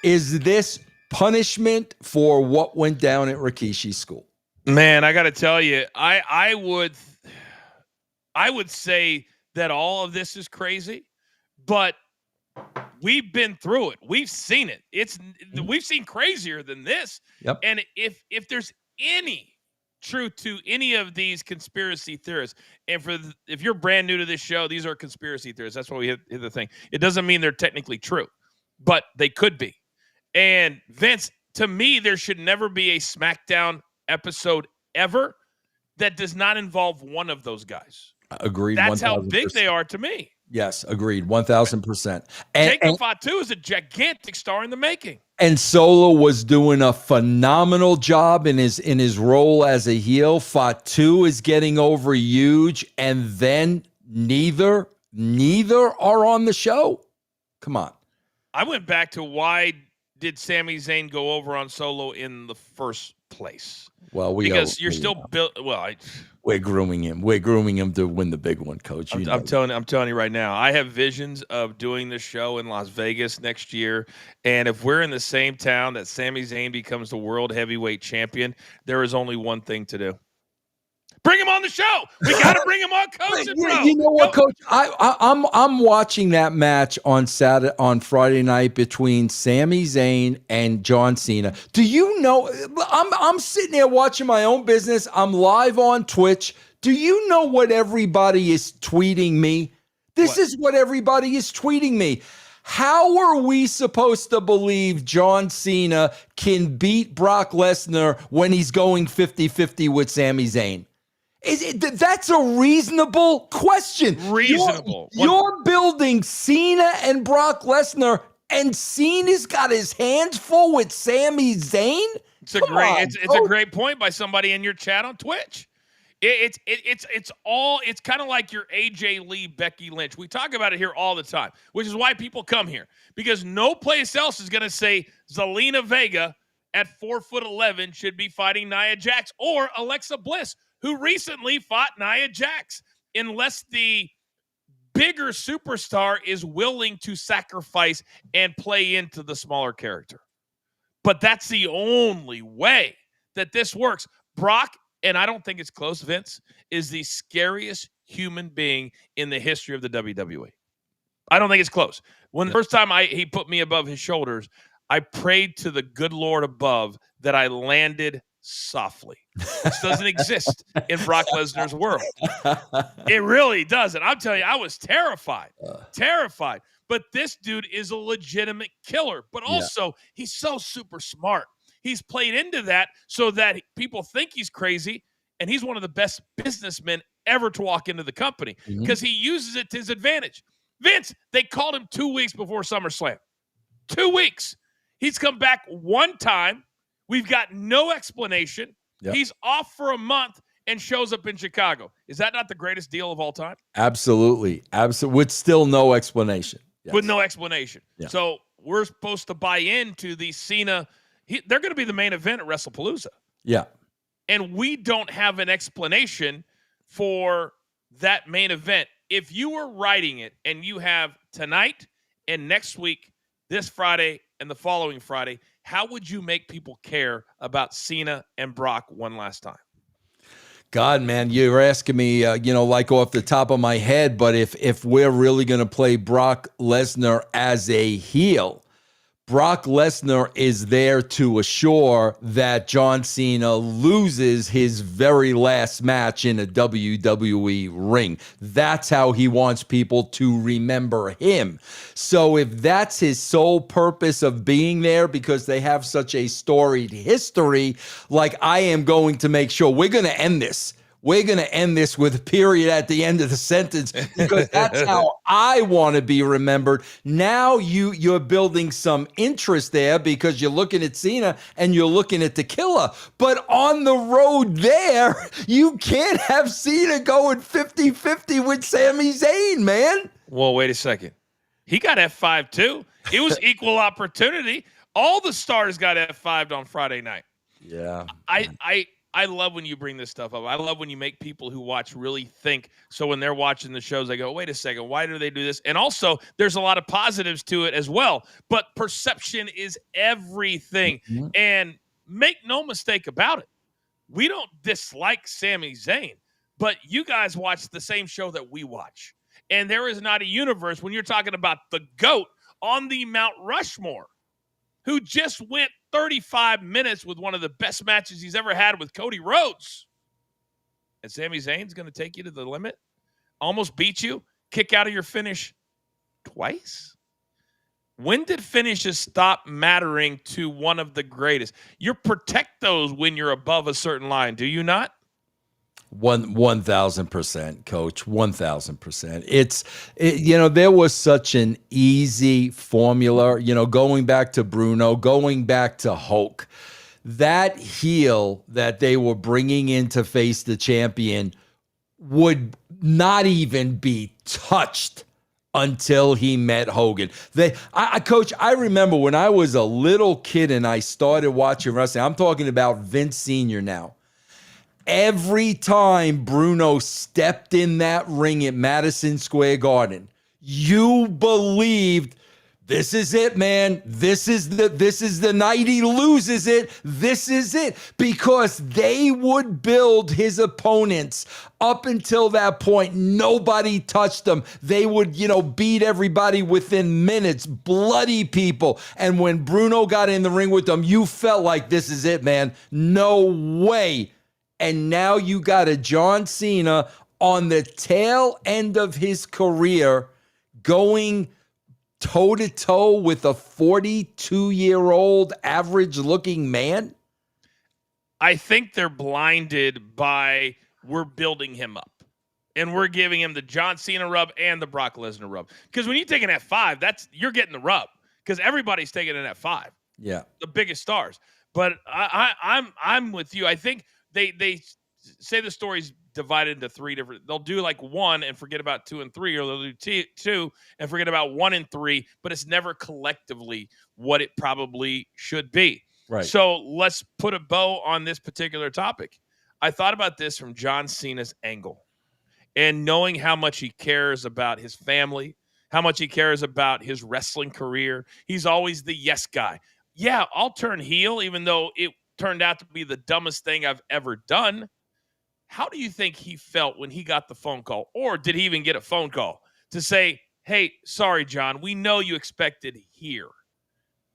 is this punishment for what went down at Rikishi's school? Man, I got to tell you, I would say that all of this is crazy, but we've been through it. We've seen it. We've seen crazier than this. Yep. And if there's any truth to any of these conspiracy theorists, and if you're brand new to this show, these are conspiracy theorists. That's why we hit the thing. It doesn't mean they're technically true, but they could be. And Vince, to me, there should never be a SmackDown episode ever that does not involve one of those guys. Agreed. That's 1,000%. how big they are to me. Yes, agreed. 1,000%. Jacob Fatu is a gigantic star in the making. And Solo was doing a phenomenal job in his role as a heel. Fatu is getting over huge, and then neither are on the show. Come on. I went back to why did Sami Zayn go over on Solo in the first place? Well, we're grooming him. We're grooming him to win the big one, Coach. I'm telling you right now. I have visions of doing this show in Las Vegas next year, and if we're in the same town that Sami Zayn becomes the world heavyweight champion, there is only one thing to do: Bring him on the show. We got to bring him on, Coach and Bro. You know what, Coach? I'm watching that match on Friday night between Sami Zayn and John Cena. Do you know? I'm sitting there watching my own business. I'm live on Twitch. Do you know what everybody is tweeting me? This is what everybody is tweeting me. How are we supposed to believe John Cena can beat Brock Lesnar when he's going 50-50 with Sami Zayn? That's a reasonable question. Reasonable. You're building Cena and Brock Lesnar, and Cena's got his hands full with Sami Zayn? It's a great point by somebody in your chat on Twitch. It's kind of like your AJ Lee, Becky Lynch. We talk about it here all the time, which is why people come here, because no place else is going to say Zelina Vega at 4'11" should be fighting Nia Jax or Alexa Bliss, who recently fought Nia Jax, unless the bigger superstar is willing to sacrifice and play into the smaller character. But that's the only way that this works. Brock, and I don't think it's close, Vince, is the scariest human being in the history of the WWE. I don't think it's close. When the first time he put me above his shoulders, I prayed to the good Lord above that I landed softly. This doesn't exist in Brock Lesnar's world. It really doesn't. I'm telling you, I was terrified. But this dude is a legitimate killer. But also, he's so super smart. He's played into that so that people think he's crazy, and he's one of the best businessmen ever to walk into the company because he uses it to his advantage. Vince, they called him 2 weeks before SummerSlam. 2 weeks. He's come back one time. We've got no explanation. Yep. He's off for a month and shows up in Chicago. Is that not the greatest deal of all time? Absolutely. With still no explanation. Yes. With no explanation. Yeah. So we're supposed to buy into the Cena. They're going to be the main event at WrestlePalooza. Yeah. And we don't have an explanation for that main event. If you were writing it and you have tonight and next week, this Friday and the following Friday, how would you make people care about Cena and Brock one last time? God, man, you're asking me, like off the top of my head, but if we're really going to play Brock Lesnar as a heel, Brock Lesnar is there to assure that John Cena loses his very last match in a WWE ring. That's how he wants people to remember him. So if that's his sole purpose of being there, because they have such a storied history, like I am going to make sure we're going to end this. We're going to end this with a period at the end of the sentence because that's how I want to be remembered. Now you're building some interest there because you're looking at Cena and you're looking at the killer. But on the road there, you can't have Cena going 50-50 with Sami Zayn, man. Well, wait a second. He got F5 too. It was equal opportunity. All the stars got F5'd on Friday night. Yeah. I love when you bring this stuff up. I love when you make people who watch really think. So when they're watching the shows, they go, wait a second, why do they do this? And also, there's a lot of positives to it as well. But perception is everything. Mm-hmm. And make no mistake about it. We don't dislike Sami Zayn, but you guys watch the same show that we watch. And there is not a universe when you're talking about the GOAT on the Mount Rushmore, who just went 35 minutes with one of the best matches he's ever had with Cody Rhodes. And Sami Zayn's going to take you to the limit, almost beat you, kick out of your finish twice? When did finishes stop mattering to one of the greatest? You protect those when you're above a certain line, do you not? 1,000%, Coach. 1,000%. There was such an easy formula, going back to Bruno, going back to Hulk. That heel that they were bringing in to face the champion would not even be touched until he met Hogan. Coach, I remember when I was a little kid and I started watching wrestling. I'm talking about Vince Sr. now. Every time Bruno stepped in that ring at Madison Square Garden, you believed This is it, man. This is the night he loses it. This is it. Because they would build his opponents up until that point. Nobody touched them. They would, beat everybody within minutes, bloody people. And when Bruno got in the ring with them, you felt like this is it, man. No way. And now you got a John Cena on the tail end of his career going toe-to-toe with a 42-year-old average-looking man? I think they're blinded by we're building him up. And we're giving him the John Cena rub and the Brock Lesnar rub. Because when you take an F5, you're getting the rub. Because everybody's taking an F5. Yeah. The biggest stars. But I'm with you. I think they say the story's divided into three different. They'll do like 1 and forget about 2 and 3, or they'll do 2 and forget about 1 and 3, but it's never collectively what it probably should be. Right. So let's put a bow on this particular topic. I thought about this from John Cena's angle, and knowing how much he cares about his family, how much he cares about his wrestling career. He's always the yes guy. Yeah, I'll turn heel, even though it turned out to be the dumbest thing I've ever done. How do you think he felt when he got the phone call? Or did he even get a phone call to say, hey, sorry, John, we know you expected here,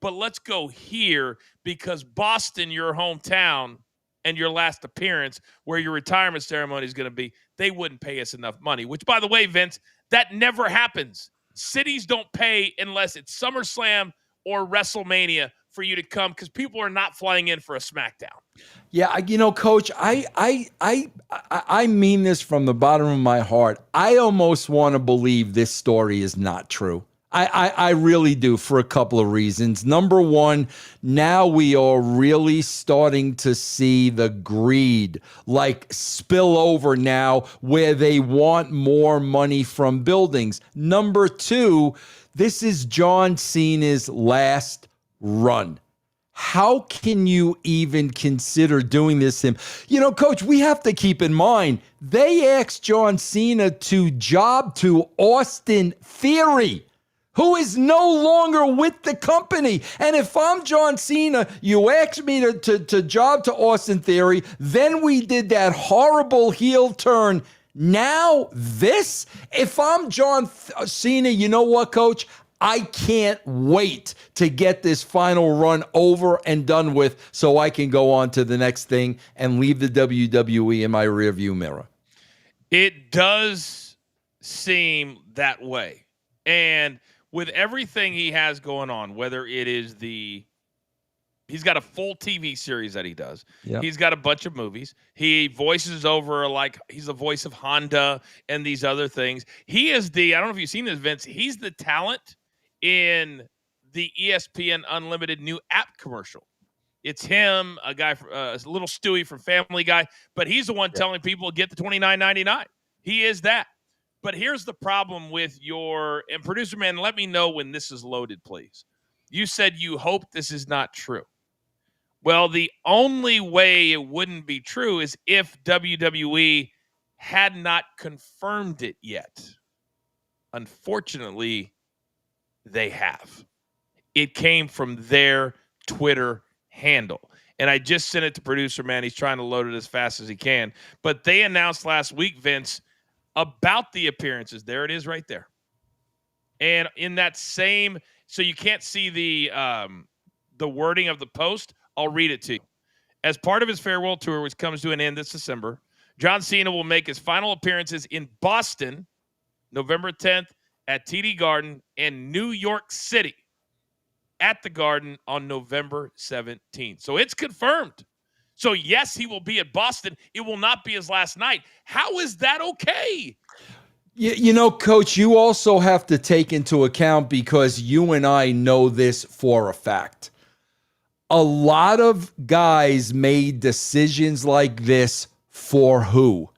but let's go here because Boston, your hometown, and your last appearance where your retirement ceremony is going to be, they wouldn't pay us enough money, which, by the way, Vince, that never happens. Cities don't pay unless it's SummerSlam or WrestleMania for you to come, because people are not flying in for a SmackDown. Yeah, Coach, I mean this from the bottom of my heart. I almost want to believe this story is not true. I really do, for a couple of reasons. Number one, now we are really starting to see the greed spill over now, where they want more money from buildings. Number two, this is John Cena's last run. How can you even consider doing this to him? Coach, we have to keep in mind, they asked John Cena to job to Austin Theory, who is no longer with the company. And if I'm John Cena, you asked me to job to Austin Theory, then we did that horrible heel turn. Now this? If I'm John Cena, you know what, Coach? I can't wait to get this final run over and done with so I can go on to the next thing and leave the WWE in my rearview mirror. It does seem that way. And with everything he has going on, whether it is he's got a full TV series that he does. Yep. He's got a bunch of movies. He voices over, he's the voice of Honda and these other things. He is I don't know if you've seen this, Vince, he's the talent in the ESPN Unlimited new app commercial. It's him, a guy, a little Stewie from Family Guy, but he's the one telling people get the $29.99. He is that. But here's the problem with and producer man, let me know when this is loaded, please. You said you hope this is not true. Well, the only way it wouldn't be true is if WWE had not confirmed it yet. Unfortunately, they have. It came from their Twitter handle. And I just sent it to producer man. He's trying to load it as fast as he can. But they announced last week, Vince, about the appearances. There it is right there. And in that same, so you can't see the wording of the post. I'll read it to you. As part of his farewell tour, which comes to an end this December, John Cena will make his final appearances in Boston, November 10th, at TD Garden, and New York City at the Garden on November 17th. So it's confirmed. So yes, he will be at Boston. It will not be his last night. How is that okay? Coach, you also have to take into account, because you and I know this for a fact. A lot of guys made decisions like this for who?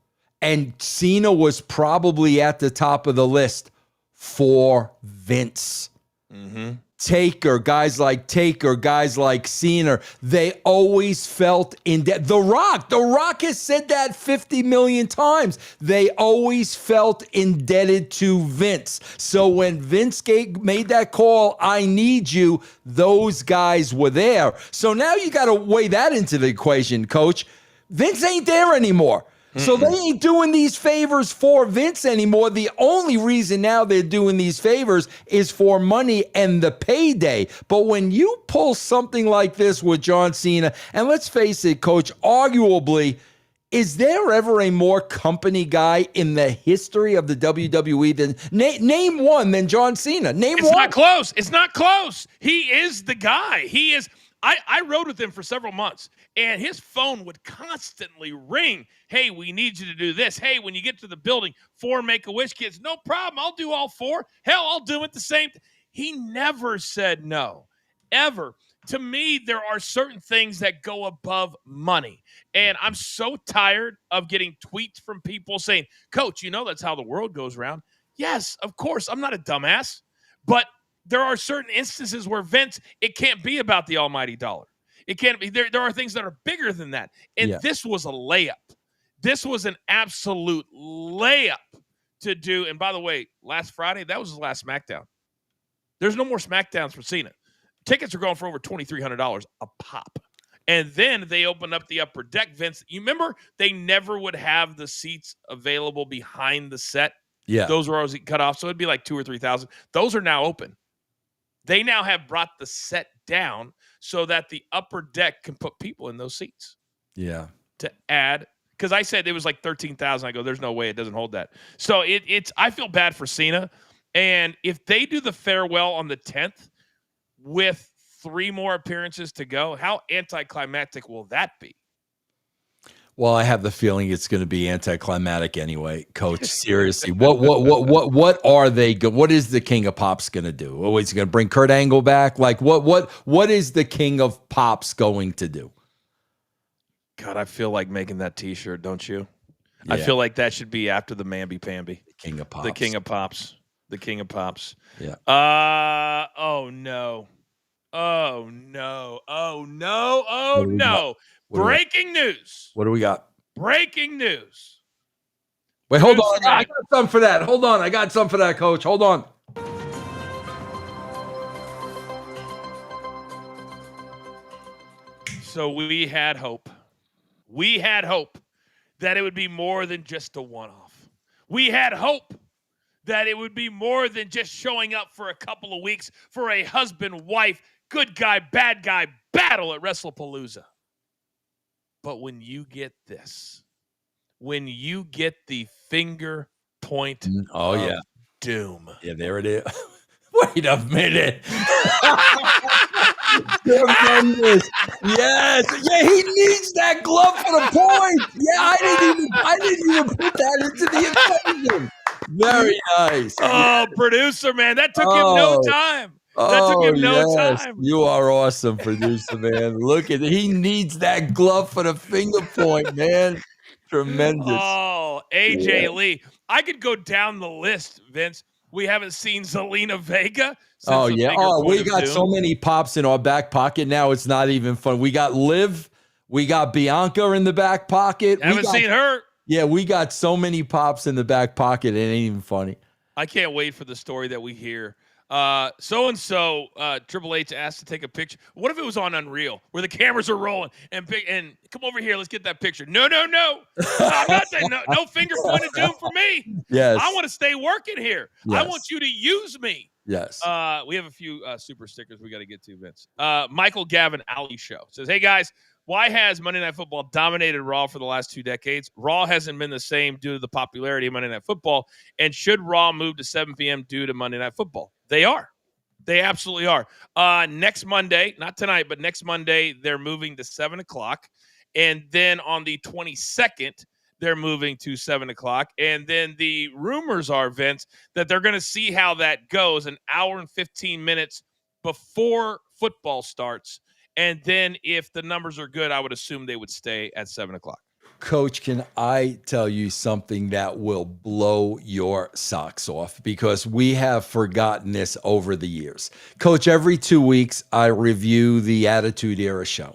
And Cena was probably at the top of the list for Vince. Mm-hmm. Taker, guys like Cena, they always felt in debt. The Rock has said that 50 million times. They always felt indebted to Vince. So when Vince made that call, I need you, those guys were there. So now you got to weigh that into the equation, Coach. Vince ain't there anymore. So they ain't doing these favors for Vince anymore. The only reason now they're doing these favors is for money and the payday. But when you pull something like this with John Cena, and let's face it, Coach, arguably, is there ever a more company guy in the history of the WWE than name one than John Cena? Name one. It's not close. It's not close. He is the guy. He is. I rode with him for several months, and his phone would constantly ring. Hey, we need you to do this. Hey, when you get to the building, 4 Make-A-Wish kids, no problem. I'll do all 4. Hell, I'll do it the same. He never said no, ever. To me, there are certain things that go above money. And I'm so tired of getting tweets from people saying, Coach, you know that's how the world goes around. Yes, of course. I'm not a dumbass. But there are certain instances where Vince, it can't be about the almighty dollar. It can't be. There are things that are bigger than that. And this was a layup. This was an absolute layup to do. And by the way, last Friday, that was his last SmackDown. There's no more SmackDowns for Cena. Tickets are going for over $2,300 a pop. And then they opened up the upper deck. Vince, you remember they never would have the seats available behind the set? Yeah. Those were always cut off. So it'd be like 2,000 or 3,000. Those are now open. They now have brought the set down so that the upper deck can put people in those seats. Yeah. To add, because I said it was like 13,000. I go, there's no way it doesn't hold that. So it's. I feel bad for Cena. And if they do the farewell on the 10th with 3 more appearances to go, how anticlimactic will that be? Well, I have the feeling it's going to be anticlimactic anyway, Coach. Seriously, what are they? What is the King of Pops going to do? Oh, is he going to bring Kurt Angle back? Like what is the King of Pops going to do? God, I feel like making that T-shirt, don't you? Yeah. I feel like that should be after the Mamby Pamby. The King of Pops. The King of Pops. The King of Pops. Yeah. Oh no. Oh no. Oh no. Oh no. Breaking news. What do we got? Breaking news. Wait, hold on. I got something for that. Hold on. I got something for that, Coach. Hold on. So we had hope. We had hope that it would be more than just a one-off. We had hope that it would be more than just showing up for a couple of weeks for a husband-wife, good guy, bad guy battle at WrestlePalooza. But when you get this, when you get the finger point of doom. Yeah, there it is. Wait a minute. Tremendous. Yes. Yeah, he needs that glove for the point. Yeah, I didn't even put that into the equation. Very nice. Oh, producer, man. That took him no time. That took him no time. You are awesome, producer, man. Look at it. He needs that glove for the finger point, man. Tremendous. Oh, AJ Lee. I could go down the list, Vince. We haven't seen Zelina Vega. Oh, yeah. Oh, we got so many pops in our back pocket now. It's not even fun. We got Liv. We got Bianca in the back pocket. Haven't seen her. Yeah, we got so many pops in the back pocket. It ain't even funny. I can't wait for the story that we hear. So-and-so, Triple H asked to take a picture. What if it was on Unreal where the cameras are rolling and come over here, let's get that picture. No. I'm not that. No finger pointed doom for me. Yes. I want to stay working here. Yes. I want you to use me. Yes. We have a few super stickers we got to get to, Vince. Michael Gavin Ali Show says, hey guys, why has Monday Night Football dominated Raw for the last 2 decades? Raw hasn't been the same due to the popularity of Monday Night Football. And should Raw move to 7 p.m. due to Monday Night Football? They are. They absolutely are. Next Monday, not tonight, but next Monday, they're moving to 7 o'clock. And then on the 22nd, they're moving to 7 o'clock. And then the rumors are, Vince, that they're going to see how that goes an hour and 15 minutes before football starts. And then if the numbers are good, I would assume they would stay at 7 o'clock. Coach, can I tell you something that will blow your socks off? Because we have forgotten this over the years. Coach, every 2 weeks, I review the Attitude Era show.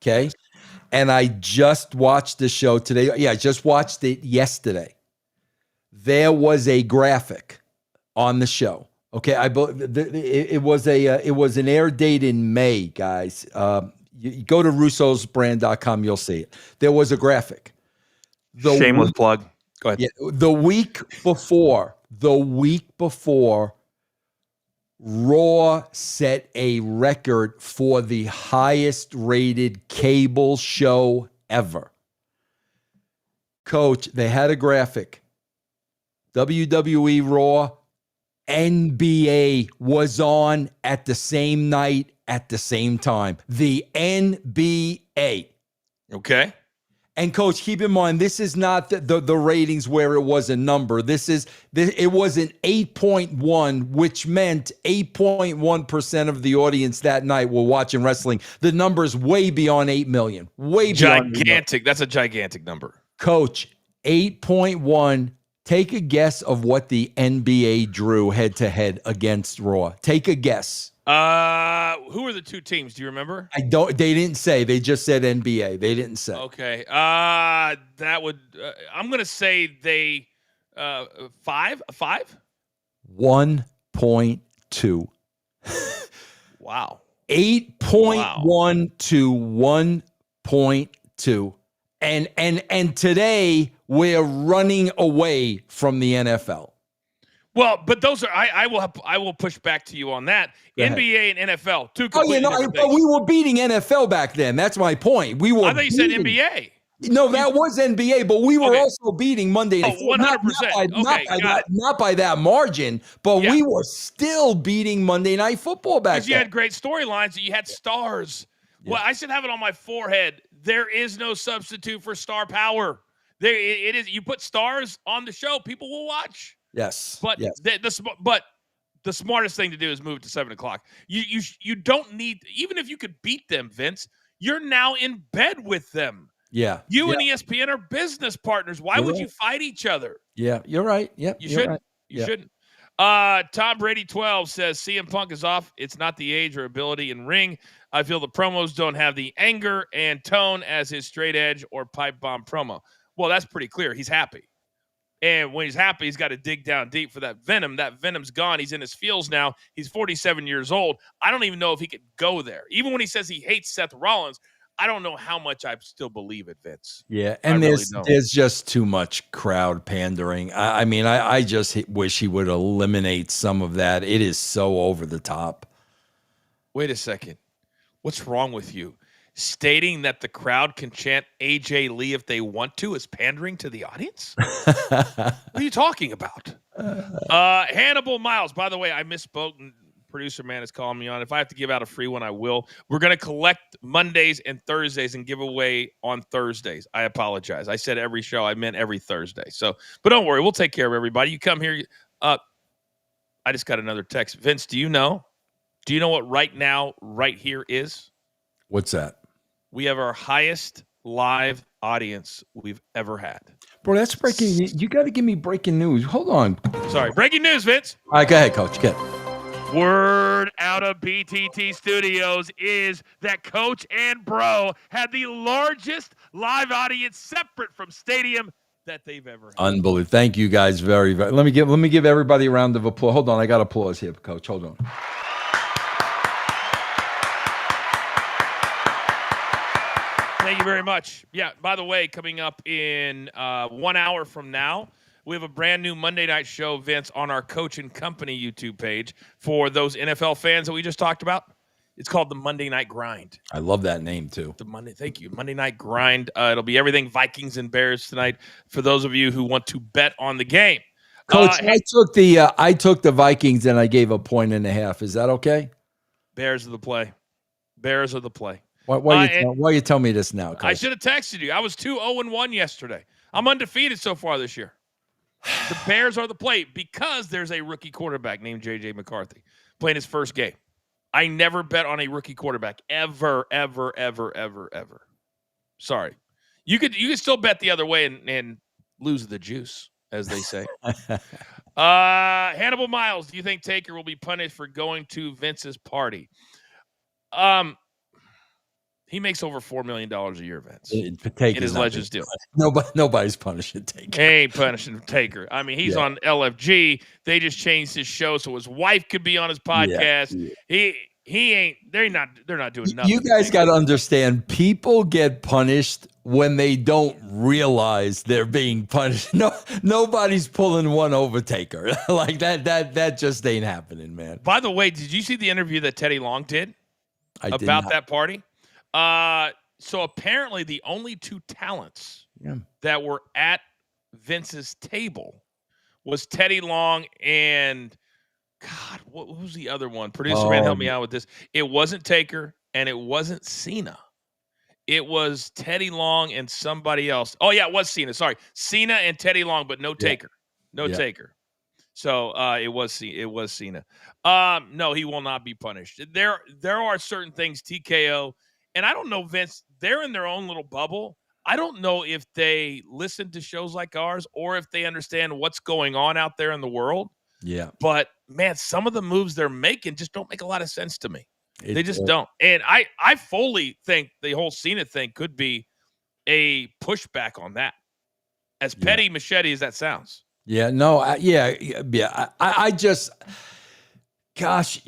Okay. And I just watched the show today. Yeah, I just watched it yesterday. There was a graphic on the show. Okay. It was an air date in May, guys. You go to russosbrand.com, you'll see it. There was a graphic. Shameless plug. Go ahead. Yeah, the week before, Raw set a record for the highest rated cable show ever. Coach, they had a graphic. WWE Raw, NBA was on at the same night, at the same time. The NBA. Okay. And Coach, keep in mind, this is not the ratings where it was a number. It was an 8.1, which meant 8.1% of the audience that night were watching wrestling. The number's way beyond 8 million. Way beyond gigantic. That's a gigantic number. Coach, 8.1. Take a guess of what the NBA drew head to head against Raw. Take a guess. Who are the two teams? Do you remember? They didn't say. They just said NBA. They didn't say. Okay. That would. I'm gonna say they. 5. 1.2. Wow. 8.1 to 1.2. And today we're running away from the NFL. Well, but those are I will push back to you on that. NBA and NFL, two completely different things. But we were beating NFL back then. That's my point. I thought you said NBA. No, that was NBA, but we were also beating Monday Night. 100%. Not by that margin, but we were still beating Monday Night Football back then. Because you had great storylines and you had stars. Yeah. Well, I should have it on my forehead. There is no substitute for star power. It is. You put stars on the show, people will watch. Yes. But the smartest thing to do is move it to 7:00. You don't need, even if you could beat them, Vince, you're now in bed with them. Yeah. You and ESPN are business partners. Why would you fight each other? Yeah, you're right. Yep. You shouldn't. Right. You shouldn't. Tom Brady 12 says CM Punk is off. It's not the age or ability in ring. I feel the promos don't have the anger and tone as his straight edge or pipe bomb promo. Well, that's pretty clear. He's happy. And when he's happy, he's got to dig down deep for that venom. That venom's gone. He's in his feels now. He's 47 years old. I don't even know if he could go there. Even when he says he hates Seth Rollins, I don't know how much I still believe it, Vince. Yeah, and there's just too much crowd pandering. I just wish he would eliminate some of that. It is so over the top. Wait a second. What's wrong with you? Stating that the crowd can chant AJ Lee if they want to is pandering to the audience? What are you talking about? Hannibal Miles. By the way, I misspoke. Producer man is calling me on. If I have to give out a free one, I will. We're going to collect Mondays and Thursdays and give away on Thursdays. I apologize. I said every show. I meant every Thursday. So, but don't worry. We'll take care of everybody. You come here. I just got another text. Vince, do you know what right now, right here is? What's that? We have our highest live audience we've ever had. Bro, that's breaking. You got to give me breaking news. Hold on. Sorry. Breaking news, Vince. All right, go ahead, Coach. Get. Word out of BTT Studios is that Coach and Bro had the largest live audience separate from stadium that they've ever had. Unbelievable. Thank you guys very, very. Let me give everybody a round of applause. Hold on. I got applause here, Coach. Hold on. Thank you very much. Yeah, by the way, coming up in 1 hour from now, we have a brand new Monday night show, Vince, on our Coach and Company YouTube page for those NFL fans that we just talked about. It's called the Monday Night Grind. I love that name too. Thank you. Monday Night Grind. It'll be everything Vikings and Bears tonight for those of you who want to bet on the game. Coach, I took the Vikings and I gave 1.5. Is that okay? Bears are the play. Bears are the play. Why you tell me this now, Coach? I should have texted you. I was 2-0-1 yesterday. I'm undefeated so far this year. The Bears are the play because there's a rookie quarterback named J.J. McCarthy playing his first game. I never bet on a rookie quarterback ever, ever, ever, ever, ever. Sorry. You could still bet the other way and lose the juice, as they say. Hannibal Miles, do you think Taker will be punished for going to Vince's party? He makes over $4 million a year, Vince. In his Legends deal. Nobody's punishing Taker. He ain't punishing Taker. I mean, he's on LFG. They just changed his show so his wife could be on his podcast. Yeah. He ain't. They're not doing nothing. You guys got to understand. People get punished when they don't realize they're being punished. Nobody's pulling one over Taker like that. That just ain't happening, man. By the way, did you see the interview that Teddy Long did about that party? So apparently the only two talents that were at Vince's table was Teddy Long and God, what was the other one? Producer man, help me out with this. It wasn't Taker and it wasn't Cena. It was Teddy Long and somebody else. Oh yeah, it was Cena. Sorry, Cena and Teddy Long, but no Taker. No Taker. So it was Cena. No, he will not be punished. There are certain things TKO. And I don't know, Vince, they're in their own little bubble. I don't know if they listen to shows like ours or if they understand what's going on out there in the world. Yeah. But, man, some of the moves they're making just don't make a lot of sense to me. They just don't. And I fully think the whole Cena thing could be a pushback on that, as petty machete as that sounds. Yeah, no, I just – gosh,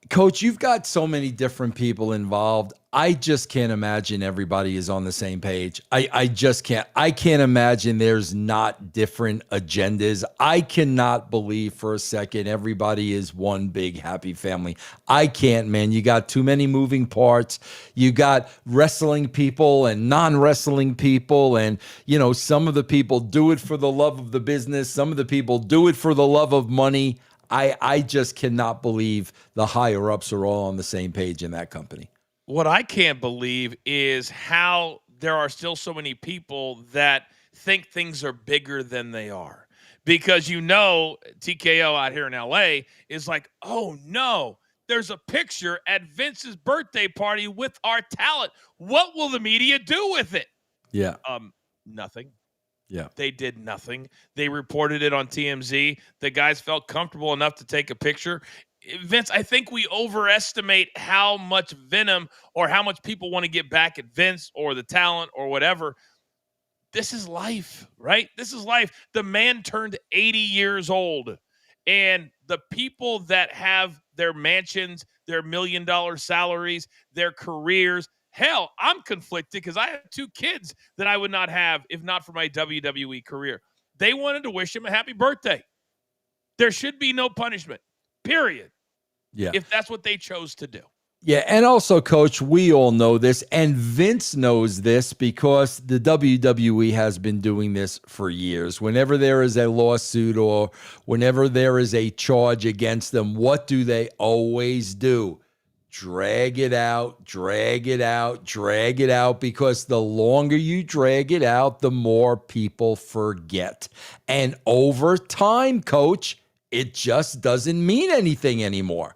Coach, you've got so many different people involved. I just can't imagine everybody is on the same page. I just can't. I can't imagine there's not different agendas. I cannot believe for a second everybody is one big happy family. I can't, man. You got too many moving parts. You got wrestling people and non-wrestling people. And, some of the people do it for the love of the business. Some of the people do it for the love of money. I just cannot believe the higher ups are all on the same page in that company. What I can't believe is how there are still so many people that think things are bigger than they are. Because TKO out here in LA is like, oh no, there's a picture at Vince's birthday party with our talent. What will the media do with it? Yeah. Nothing. Yeah. They did nothing. They reported it on TMZ. The guys felt comfortable enough to take a picture. Vince, I think we overestimate how much venom or how much people want to get back at Vince or the talent or whatever. This is life, right? This is life. The man turned 80 years old, and the people that have their mansions, their $1 million salaries, their careers, hell, I'm conflicted because I have 2 kids that I would not have if not for my WWE career. They wanted to wish him a happy birthday. There should be no punishment. Period. Yeah. If that's what they chose to do. Yeah. And also, Coach, we all know this, and Vince knows this because the WWE has been doing this for years. Whenever there is a lawsuit or whenever there is a charge against them, what do they always do? Drag it out, drag it out, drag it out, because the longer you drag it out, the more people forget. And over time, Coach, it just doesn't mean anything anymore.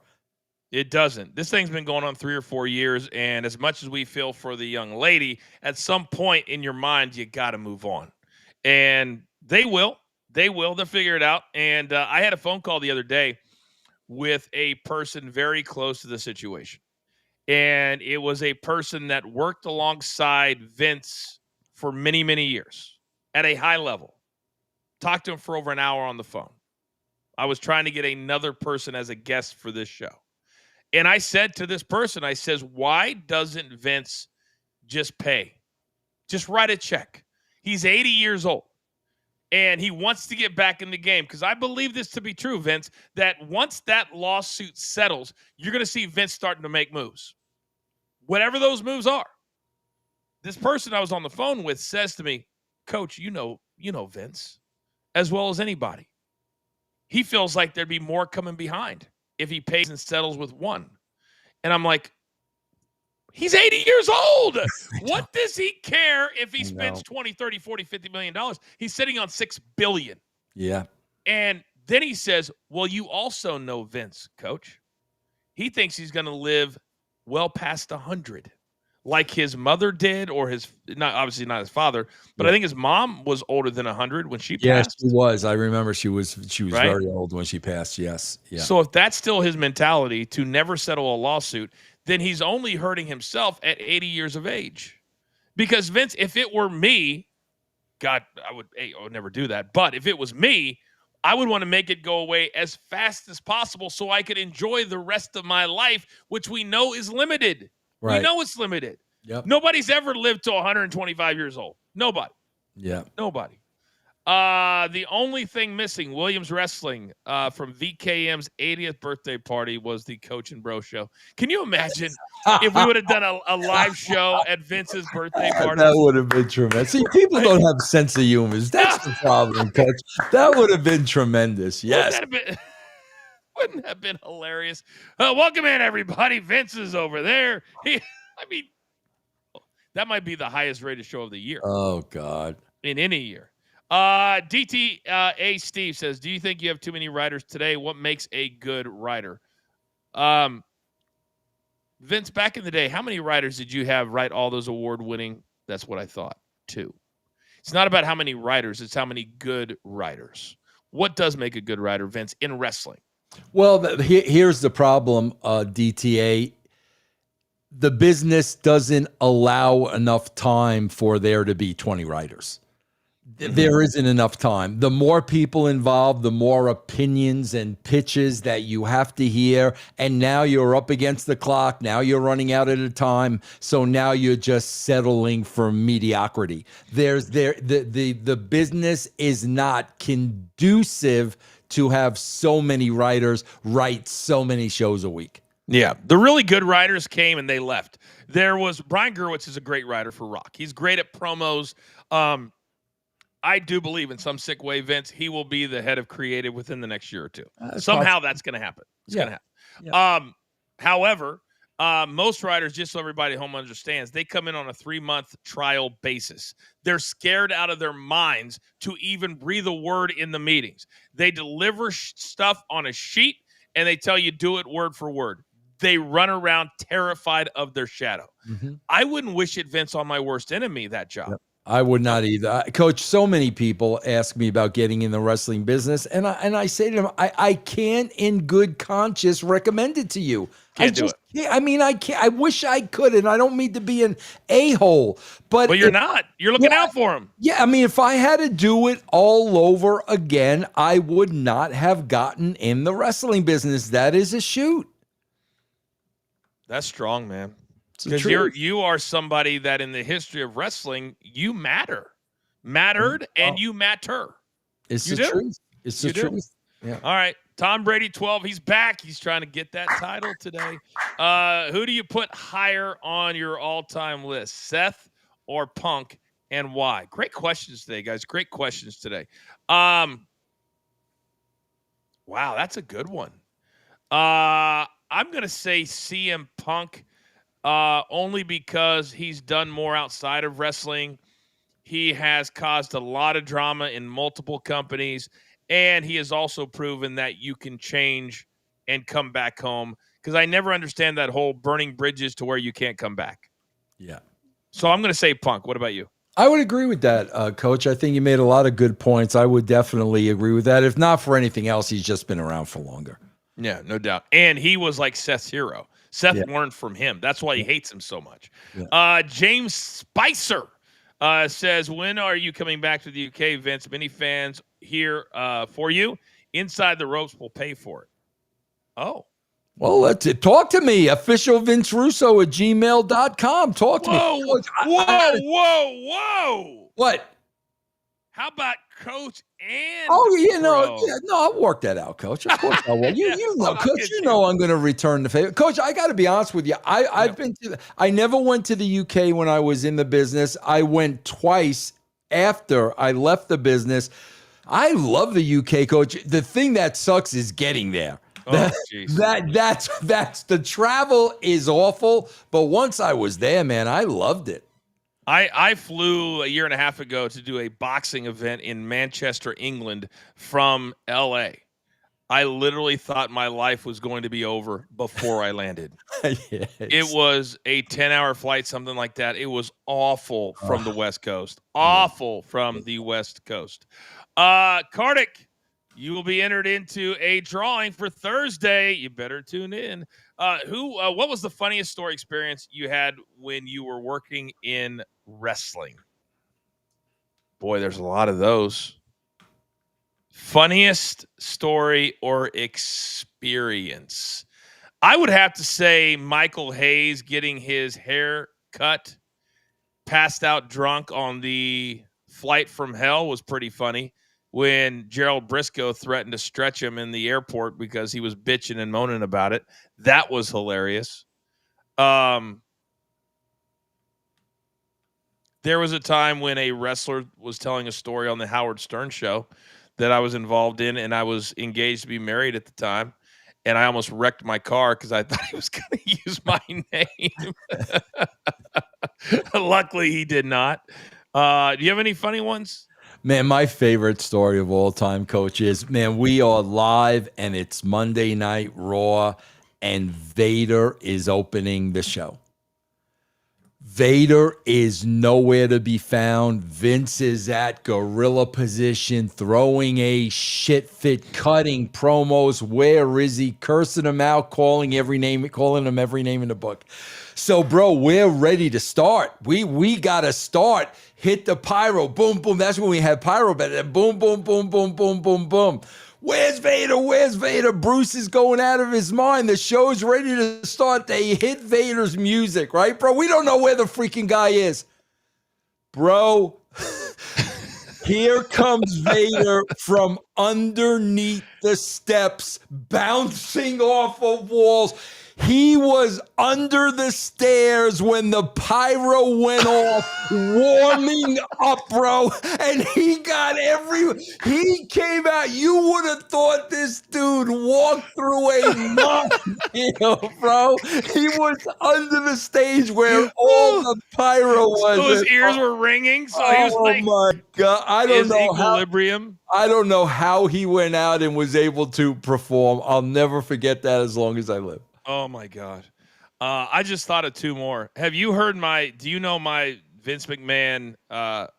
It doesn't. This thing's been going on 3 or 4 years, and as much as we feel for the young lady, at some point in your mind, you got to move on. And they will. They'll figure it out. And I had a phone call the other day with a person very close to the situation. And it was a person that worked alongside Vince for many, many years at a high level. Talked to him for over an hour on the phone. I was trying to get another person as a guest for this show. And I said to this person, I says, why doesn't Vince just pay? Just write a check. He's 80 years old. And he wants to get back in the game, because I believe this to be true, Vince, that once that lawsuit settles, you're going to see Vince starting to make moves. Whatever those moves are. This person I was on the phone with says to me, Coach, you know Vince as well as anybody. He feels like there'd be more coming behind if he pays and settles with one. And I'm like, he's 80 years old. What does he care if he spends 20, 30, 40, $50 million? He's sitting on $6 billion. Yeah. And then he says, well, you also know Vince, Coach. He thinks he's going to live well past 100. like his mother did, or obviously not his father, but I think his mom was older than 100 when she passed. She was. I remember she was Right? very old when she passed. Yes. Yeah. So if that's still his mentality to never settle a lawsuit, then he's only hurting himself at 80 years of age. Because Vince, if it were me, God, I would never do that. But if it was me, I would want to make it go away as fast as possible so I could enjoy the rest of my life, which we know is limited. Right. We know it's limited. Yep. Nobody's ever lived to 125 years old. Nobody. Yeah. Nobody. The only thing missing, Williams Wrestling, from VKM's 80th birthday party was the Coach and Bro show. Can you imagine if we would have done a live show at Vince's birthday party? That would have been tremendous. See, people don't have sense of humor. That's the problem, Coach. That would have been tremendous. Yes. Wouldn't have been hilarious. Welcome in, everybody. Vince is over there. That might be the highest rated show of the year. Oh, God. In any year. DTA Steve says, do you think you have too many writers today? What makes a good writer? Vince, back in the day, how many writers did you have write all those award-winning? That's what I thought, too. It's not about how many writers. It's how many good writers. What does make a good writer, Vince, in wrestling? Well, here's the problem, DTA. The business doesn't allow enough time for there to be 20 writers. There isn't enough time. The more people involved, the more opinions and pitches that you have to hear. And now you're up against the clock. Now you're running out of the time. So now you're just settling for mediocrity. The business is not conducive to have so many writers write so many shows a week. Yeah, the really good writers came and they left. There was Brian Gerwitz is a great writer for Rock. He's great at promos. I do believe in some sick way, Vince, he will be the head of creative within the next year or two. Somehow that's going to happen. It's going to happen. Yeah. However, most writers, just so everybody at home understands, they come in on a 3-month trial basis. They're scared out of their minds to even breathe a word in the meetings. They deliver stuff on a sheet and they tell you do it word for word. They run around terrified of their shadow. Mm-hmm. I wouldn't wish it, Vince, on my worst enemy, that job. Yep. I would not either. Coach, so many people ask me about getting in the wrestling business, and I say to them, I can't in good conscience recommend it to you. Can't do it. I mean, I can't. I wish I could, and I don't mean to be an a-hole. But you're not. You're looking out for him. Yeah, I mean, if I had to do it all over again, I would not have gotten in the wrestling business. That is a shoot. That's strong, man. Because you are somebody that in the history of wrestling, you mattered, and you matter. It's the truth. It's the truth. Yeah. All right. Tom Brady, 12. He's back. He's trying to get that title today. Who do you put higher on your all-time list, Seth or Punk, and why? Great questions today, guys. Great questions today. Wow, that's a good one. I'm going to say CM Punk. Only because he's done more outside of wrestling. He has caused a lot of drama in multiple companies, and he has also proven that you can change and come back home, because I never understand that whole burning bridges to where you can't come back. Yeah. So I'm going to say Punk. What about you? I would agree with that, Coach. I think you made a lot of good points. I would definitely agree with that. If not for anything else, he's just been around for longer. Yeah, no doubt. And he was like Seth's hero. Seth learned from him. That's why he hates him so much. Yeah. James Spicer says, when are you coming back to the UK, Vince? Many fans here for you. Inside the Ropes will pay for it. Oh. Well, let's talk to me. Official Vince Russo at gmail.com. Talk to me. Whoa. What? How about Coach and I'll work that out, Coach. Of course I will. You know, Coach, you know I'm going to return the favor. Coach, I got to be honest with you. I never went to the UK when I was in the business. I went twice after I left the business. I love the UK, Coach. The thing that sucks is getting there. That's the travel is awful, but once I was there, man, I loved it. I flew a year and a half ago to do a boxing event in Manchester, England from LA. I literally thought my life was going to be over before I landed. Yeah, It was a 10-hour flight, something like that. It was awful from the West Coast. yeah. Awful from the West Coast. Kartik, you will be entered into a drawing for Thursday. You better tune in. What was the funniest story experience you had when you were working in wrestling? Boy, there's a lot of those. Funniest story or experience? I would have to say Michael Hayes getting his hair cut, passed out drunk on the flight from hell was pretty funny when Gerald Briscoe threatened to stretch him in the airport because he was bitching and moaning about it. That was hilarious. There was a time when a wrestler was telling a story on the Howard Stern show that I was involved in, and I was engaged to be married at the time, and I almost wrecked my car because I thought he was going to use my name. Luckily, he did not. Do you have any funny ones? Man, my favorite story of all time, Coach, is, man, we are live and it's Monday Night Raw and Vader is opening the show. Vader is nowhere to be found. Vince is at gorilla position, throwing a shit fit, cutting promos. Where is he? Cursing him out, calling him every name in the book. So, bro, we're ready to start. We gotta start. Hit the pyro, boom, boom. That's when we had pyro back then. Boom, boom, boom, boom, boom, boom, boom. Where's Vader? Where's Vader? Bruce is going out of his mind. The show's ready to start. They hit Vader's music, right, bro? We don't know where the freaking guy is. Bro, here comes Vader from underneath the steps, bouncing off of walls. He was under the stairs when the pyro went off, warming up, bro. And he came out. You would have thought this dude walked through a minefield, bro. He was under the stage where all the pyro was. So his ears were ringing. So he was like, my God. I don't know equilibrium. I don't know how he went out and was able to perform. I'll never forget that as long as I live. Oh my God. I just thought of two more. Have you heard do you know my Vince McMahon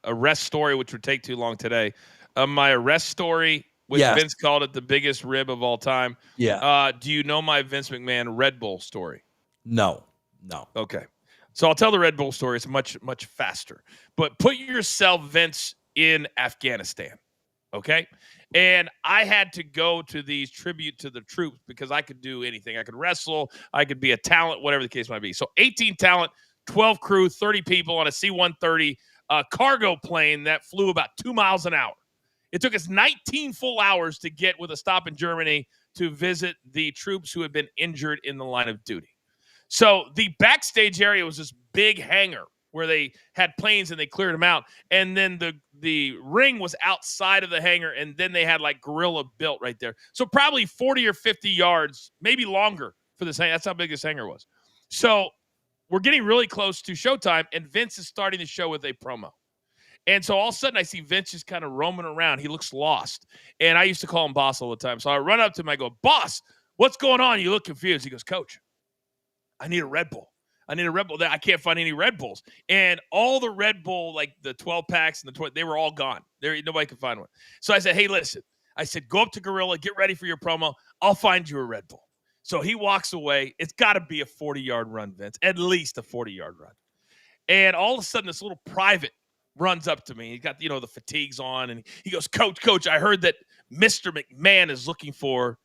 arrest story, which would take too long today? My arrest story, which Vince called it the biggest rib of all time. Yeah. Do you know my Vince McMahon Red Bull story? No. Okay. So I'll tell the Red Bull story. It's much, much faster. But put yourself, Vince, in Afghanistan. Okay? And I had to go to these tribute to the troops because I could do anything. I could wrestle. I could be a talent, whatever the case might be. So 18 talent, 12 crew, 30 people on a C-130 cargo plane that flew about 2 miles an hour. It took us 19 full hours to get with a stop in Germany to visit the troops who had been injured in the line of duty. So the backstage area was this big hangar where they had planes and they cleared them out. And then the ring was outside of the hangar, and then they had like gorilla built right there. So probably 40 or 50 yards, maybe longer for this hangar. That's how big this hangar was. So we're getting really close to showtime, and Vince is starting the show with a promo. And so all of a sudden I see Vince just kind of roaming around. He looks lost. And I used to call him Boss all the time. So I run up to him. I go, "Boss, what's going on? You look confused." He goes, "Coach, I need a Red Bull. I need a Red Bull. I can't find any Red Bulls." And all the Red Bull, like the 12 packs and the 20, they were all gone. Nobody could find one. So I said, "Hey, listen." I said, "Go up to Gorilla, get ready for your promo. I'll find you a Red Bull." So he walks away. It's got to be a 40-yard run, Vince, at least a 40-yard run. And all of a sudden, this little private runs up to me. He got, the fatigues on, and he goes, Coach, I heard that Mr. McMahon is looking for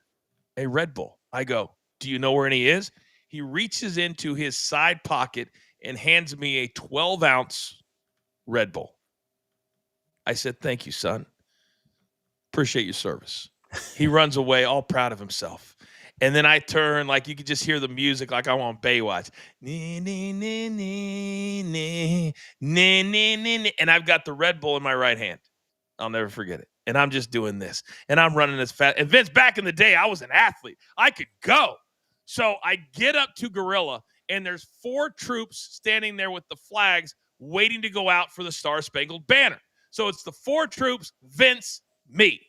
a Red Bull." I go, "Do you know where he is?" He reaches into his side pocket and hands me a 12-ounce Red Bull. I said, "Thank you, son. Appreciate your service." He runs away, all proud of himself. And then I turn, like you could just hear the music, like I'm on Baywatch. And I've got the Red Bull in my right hand. I'll never forget it. And I'm just doing this. And I'm running as fast. And Vince, back in the day, I was an athlete. I could go. So I get up to Gorilla, and there's 4 troops standing there with the flags waiting to go out for the Star-Spangled Banner. So it's the 4 troops, Vince, me.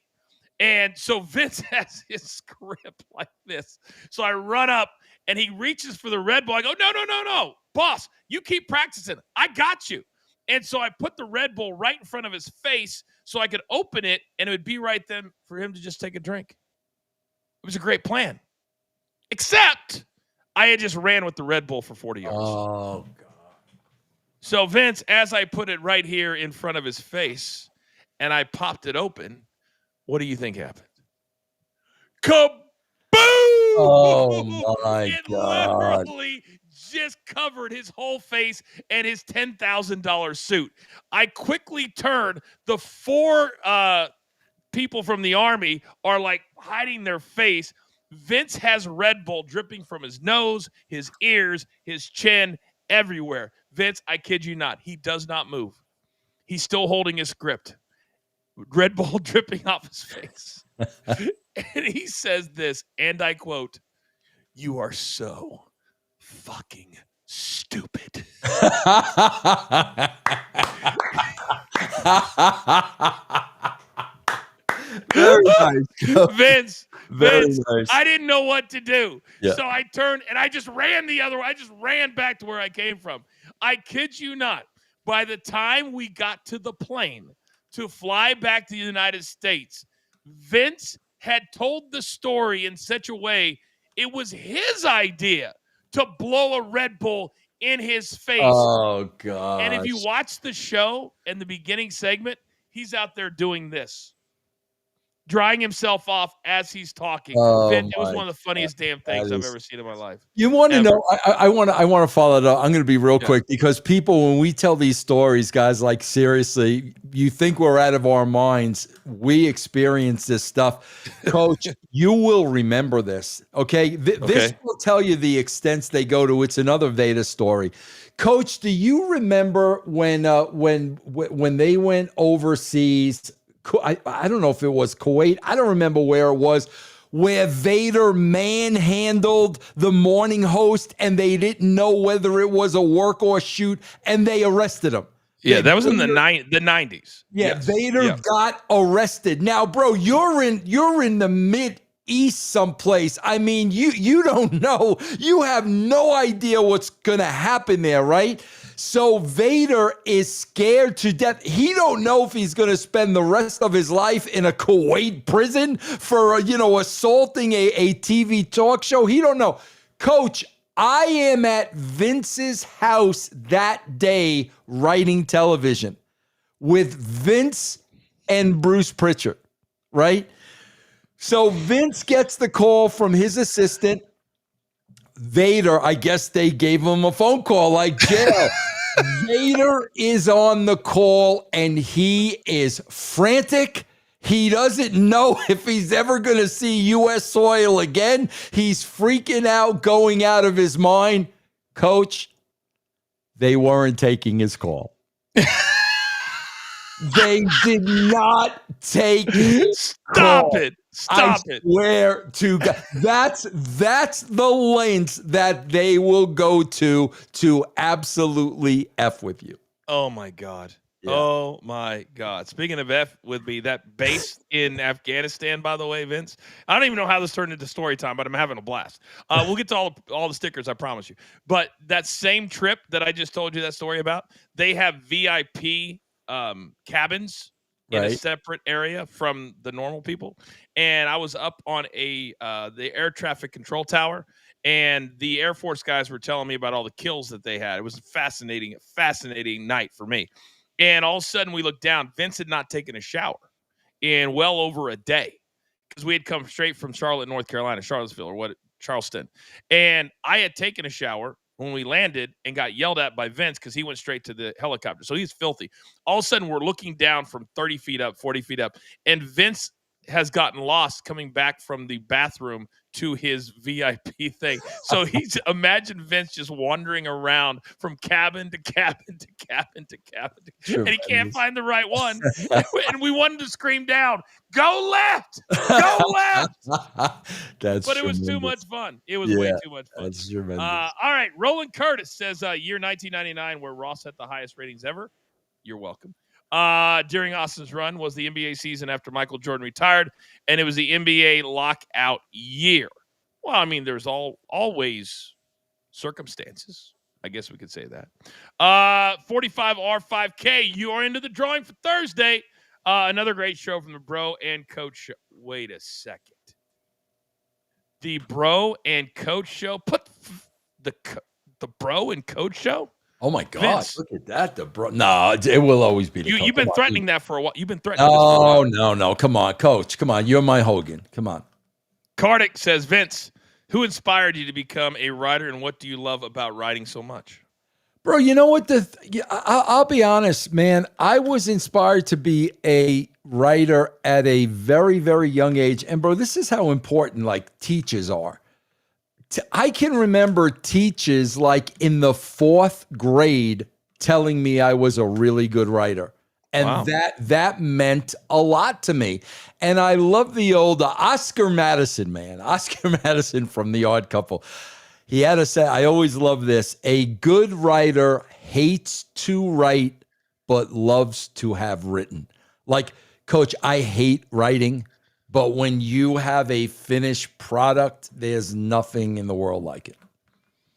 And so Vince has his script like this. So I run up and he reaches for the Red Bull. I go, no, boss, you keep practicing. I got you. And so I put the Red Bull right in front of his face so I could open it and it would be right then for him to just take a drink. It was a great plan. Except I had just ran with the Red Bull for 40 yards. Oh, God. So Vince, as I put it right here in front of his face and I popped it open, what do you think happened? Kaboom! Oh, my it God. literally just covered his whole face and his $10,000 suit. I quickly turned. The 4 people from the Army are like hiding their face. Vince has Red Bull dripping from his nose, his ears, his chin, everywhere. Vince, I kid you not, he does not move. He's still holding his script. Red Bull dripping off his face. And he says this, and I quote, "You are so fucking stupid." Very nice. Vince, Very nice. I didn't know what to do. Yeah. So I turned and I just ran the other way. I just ran back to where I came from. I kid you not. By the time we got to the plane to fly back to the United States, Vince had told the story in such a way it was his idea to blow a Red Bull in his face. Oh, God. And if you watch the show and the beginning segment, he's out there doing this, drying himself off as he's talking. Oh, Vince, it was one of the funniest damn things I've ever seen in my life. You want to Ever. know? I want to follow it up. I'm going to be real quick because people, when we tell these stories, guys, like seriously, you think we're out of our minds. We experience this stuff, Coach. You will remember this. Okay, this will tell you the extents they go to. It's another Vader story. Coach, do you remember when they went overseas? I don't know if it was Kuwait. I don't remember where it was, where Vader manhandled the morning host and they didn't know whether it was a work or shoot and they arrested him. Yeah, that was in the 90s. Yeah, Yes. Vader got arrested. Now, bro, you're in the Mid East someplace. I mean, you don't know. You have no idea what's going to happen there, right? So Vader is scared to death. He don't know if he's going to spend the rest of his life in a Kuwait prison for, assaulting a TV talk show. He don't know. Coach, I am at Vince's house that day writing television with Vince and Bruce Pritchard, right? So Vince gets the call from his assistant. Vader, I guess they gave him a phone call like jail. Vader is on the call and he is frantic. He doesn't know if he's ever going to see U.S. soil again. He's freaking out, going out of his mind. Coach, they weren't taking his call. They did not take his call. Stop it. I swear to God. That's the lengths that they will go to absolutely F with you. Oh, my God. Yeah. Oh, my God. Speaking of F with me, that base in Afghanistan, by the way, Vince, I don't even know how this turned into story time, but I'm having a blast. We'll get to all the stickers, I promise you. But that same trip that I just told you that story about, they have VIP cabins in a separate area from the normal people. And I was up on the air traffic control tower, and the Air Force guys were telling me about all the kills that they had. It was a fascinating night for me. And all of a sudden we looked down. Vince had not taken a shower in well over a day because we had come straight from Charlotte, North Carolina, Charleston. And I had taken a shower when we landed and got yelled at by Vince because he went straight to the helicopter. So he's filthy. All of a sudden we're looking down from 30 feet up, 40 feet up, and Vince has gotten lost coming back from the bathroom to his VIP thing. So imagine Vince just wandering around from cabin to cabin to cabin to cabin, and he can't find the right one. And we wanted to scream down, "Go left! Go left!" But it was too much fun. It was way too much fun. That's tremendous. All right, Roland Curtis says year 1999, where Ross had the highest ratings ever. You're welcome. during Austin's run was the NBA season after Michael Jordan retired, and it was the NBA lockout year. Well, I mean, there's always circumstances. I guess we could say that. 45R5K, you are into the drawing for Thursday. Another great show from the Bro and Coach show. Wait a second. The Bro and Coach show? Put the Bro and Coach show? Oh my God! Vince. Look at that, the bro. No, it will always be the coach. You've been threatening that for a while. You've been threatening this for a while. No. Come on, Coach. Come on. You're my Hogan. Come on. Kardik says, Vince, who inspired you to become a writer, and what do you love about writing so much? Bro, you know what? I'll be honest, man. I was inspired to be a writer at a very, very young age. And bro, this is how important like teachers are. I can remember teachers like in the 4th grade telling me I was a really good writer. And wow. that meant a lot to me. And I love the old Oscar Madison, man. Oscar Madison from The Odd Couple. He had to say, I always love this. A good writer hates to write, but loves to have written. Like, Coach, I hate writing, but when you have a finished product, there's nothing in the world like it.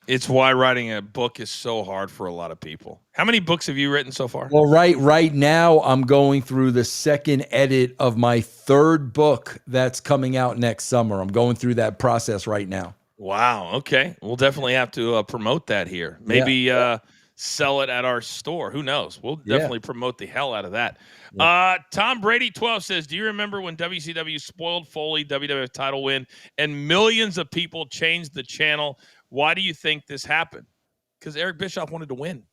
It's why writing a book is so hard for a lot of people. How many books have you written so far? Well, right now, I'm going through the 2nd edit of my 3rd book that's coming out next summer. I'm going through that process right now. Wow. Okay. We'll definitely have to promote that here. Maybe sell it at our store. Who knows? We'll definitely promote the hell out of that. Yeah. Tom Brady 12 says, do you remember when WCW spoiled Foley WWF title win and millions of people changed the channel? Why do you think this happened? Because Eric Bischoff wanted to win.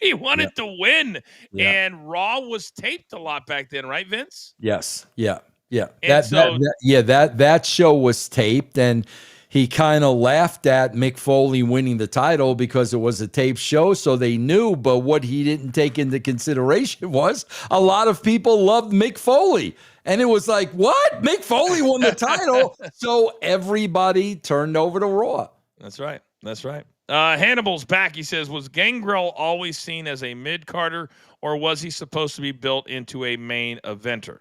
He wanted to win. Yeah. And Raw was taped a lot back then, right, Vince? Yes. Yeah. And that show was taped, and he kind of laughed at Mick Foley winning the title because it was a taped show, so they knew. But what he didn't take into consideration was a lot of people loved Mick Foley. And it was like, what? Mick Foley won the title. So everybody turned over to Raw. That's right. Hannibal's back. He says, was Gangrel always seen as a mid-carder, or was he supposed to be built into a main eventer?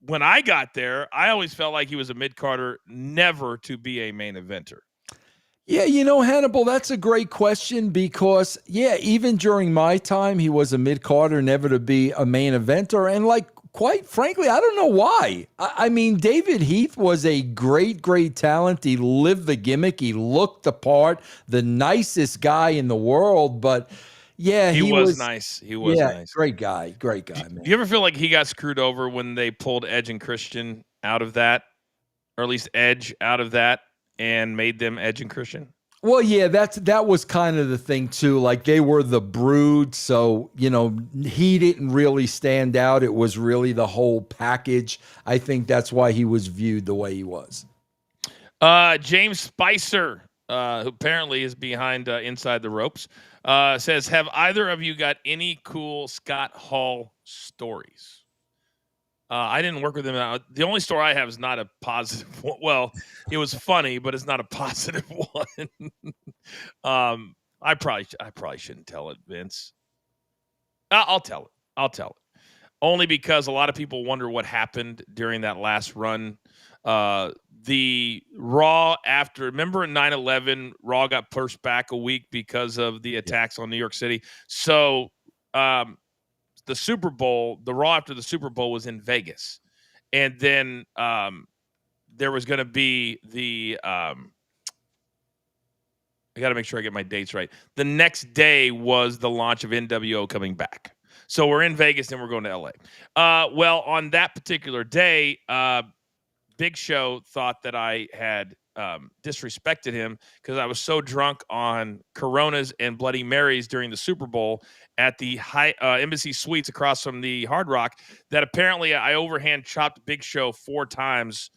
When I got there, I always felt like he was a mid-carder, never to be a main eventer. Yeah, you know, Hannibal, that's a great question because, even during my time, he was a mid-carder, never to be a main eventer. And, like, quite frankly, I don't know why. I mean, David Heath was a great, great talent. He lived the gimmick. He looked the part, the nicest guy in the world. But, yeah, he was nice. He was nice. Great guy, man. Do you ever feel like he got screwed over when they pulled Edge and Christian out of that, or at least Edge out of that, and made them Edge and Christian? Well, yeah, that was kind of the thing too. Like, they were the Brood, so he didn't really stand out. It was really the whole package. I think that's why he was viewed the way he was. James Spicer, who apparently is behind Inside the Ropes, says, have either of you got any cool Scott Hall stories? I didn't work with him. The only story I have is not a positive one. Well, it was funny, but it's not a positive one. I probably shouldn't tell it, Vince. I'll tell it. Only because a lot of people wonder what happened during that last run. The Raw after, remember in 9/11, Raw got pushed back a week because of the attacks on New York City. So, the Super Bowl, the Raw after the Super Bowl was in Vegas. And then there was going to be the I got to make sure I get my dates right. The next day was the launch of NWO coming back. So we're in Vegas and we're going to LA. Well, on that particular day, Big Show thought that I had disrespected him because I was so drunk on Coronas and Bloody Marys during the Super Bowl at the Embassy Suites across from the Hard Rock that apparently I overhand chopped Big Show 4 times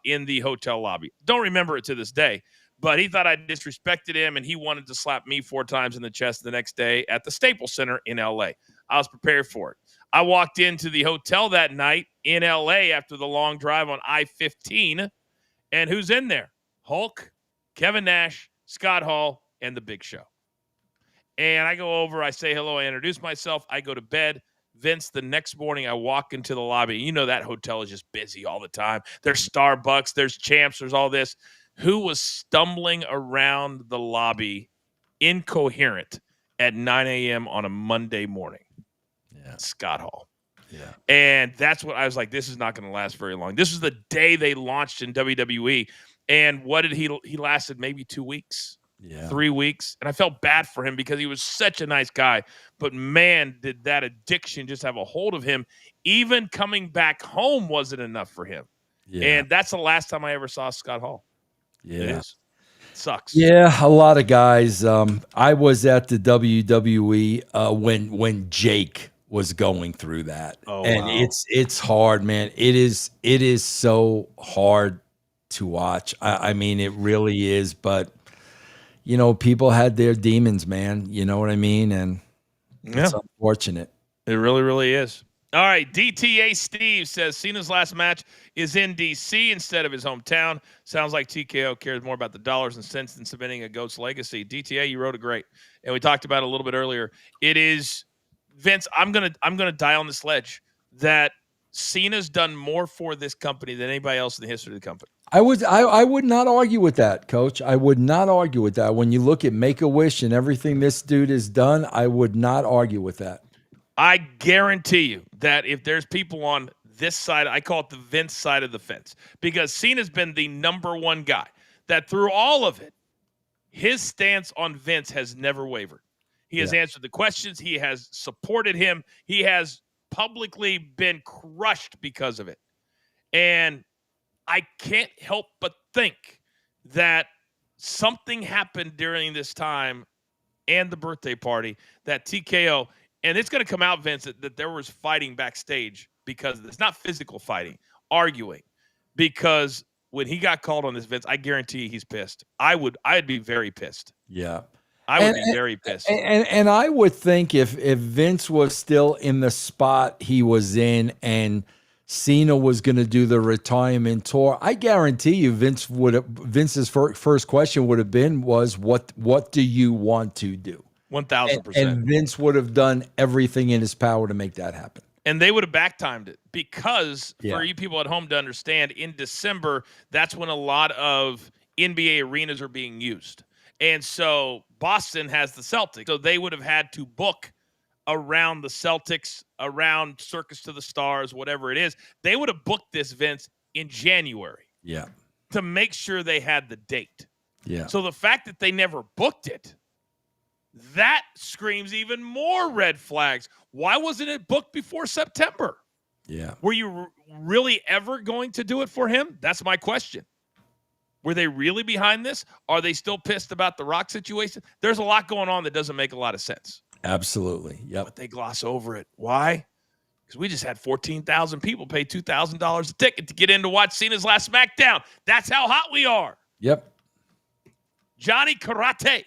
in the hotel lobby. Don't remember it to this day, but he thought I disrespected him and he wanted to slap me 4 times in the chest the next day at the Staples Center in LA. I was prepared for it. I walked into the hotel that night in LA after the long drive on I-15, and who's in there? Hulk, Kevin Nash, Scott Hall, and the Big Show. And I go over, I say hello, I introduce myself, I go to bed. Vince, the next morning, I walk into the lobby. You know that hotel is just busy all the time. There's Starbucks, there's Champs, there's all this. Who was stumbling around the lobby incoherent at 9 a.m. on a Monday morning? Yeah. Scott Hall. Yeah. And that's what I was like, this is not going to last very long. This was the day they launched in WWE. And what did he lasted maybe 2 weeks, 3 weeks. And I felt bad for him because he was such a nice guy. But man, did that addiction just have a hold of him. Even coming back home wasn't enough for him. Yeah. And that's the last time I ever saw Scott Hall. Yeah. It is. It sucks. Yeah, a lot of guys. I was at the WWE when Jake was going through that. Oh, and wow. it's hard, man. It is so hard to watch. I mean, it really is. But you know, people had their demons, man. You know what I mean? And it's unfortunate. It really, really is. All right, DTA Steve says Cena's last match is in D.C. instead of his hometown. Sounds like TKO cares more about the dollars and cents than submitting a GOAT's legacy. DTA, you wrote it great, and we talked about it a little bit earlier. It is, Vince. I'm gonna die on this ledge that Cena's done more for this company than anybody else in the history of the company. I would not argue with that, Coach. I would not argue with that. When you look at Make-A-Wish and everything this dude has done, I would not argue with that. I guarantee you that if there's people on this side, I call it the Vince side of the fence, because Cena's been the number one guy that through all of it, his stance on Vince has never wavered. He has answered the questions. He has supported him. He has publicly been crushed because of it. And I can't help but think that something happened during this time and the birthday party that TKO, and it's going to come out, Vince, that there was fighting backstage because it's not physical fighting, arguing. Because when he got called on this, Vince, I guarantee he's pissed. I'd be very pissed. Yeah. I would be very pissed. And I would think if Vince was still in the spot he was in and Cena was going to do the retirement tour, I guarantee you Vince's first question would have been what do you want to do? 1,000%. And Vince would have done everything in his power to make that happen. And they would have back-timed it because for you people at home to understand, in December, that's when a lot of NBA arenas are being used. And so Boston has the Celtics. So they would have had to book around the Celtics, around Circus to the Stars, whatever it is. They would have booked this, Vince, in January. Yeah. To make sure they had the date. Yeah. So the fact that they never booked it, that screams even more red flags. Why wasn't it booked before September? Yeah. Were you really ever going to do it for him? That's my question. Were they really behind this? Are they still pissed about the Rock situation? There's a lot going on that doesn't make a lot of sense. Absolutely. Yep. But they gloss over it. Why? Because we just had 14,000 people pay $2,000 a ticket to get in to watch Cena's last SmackDown. That's how hot we are. Yep. Johnny Karate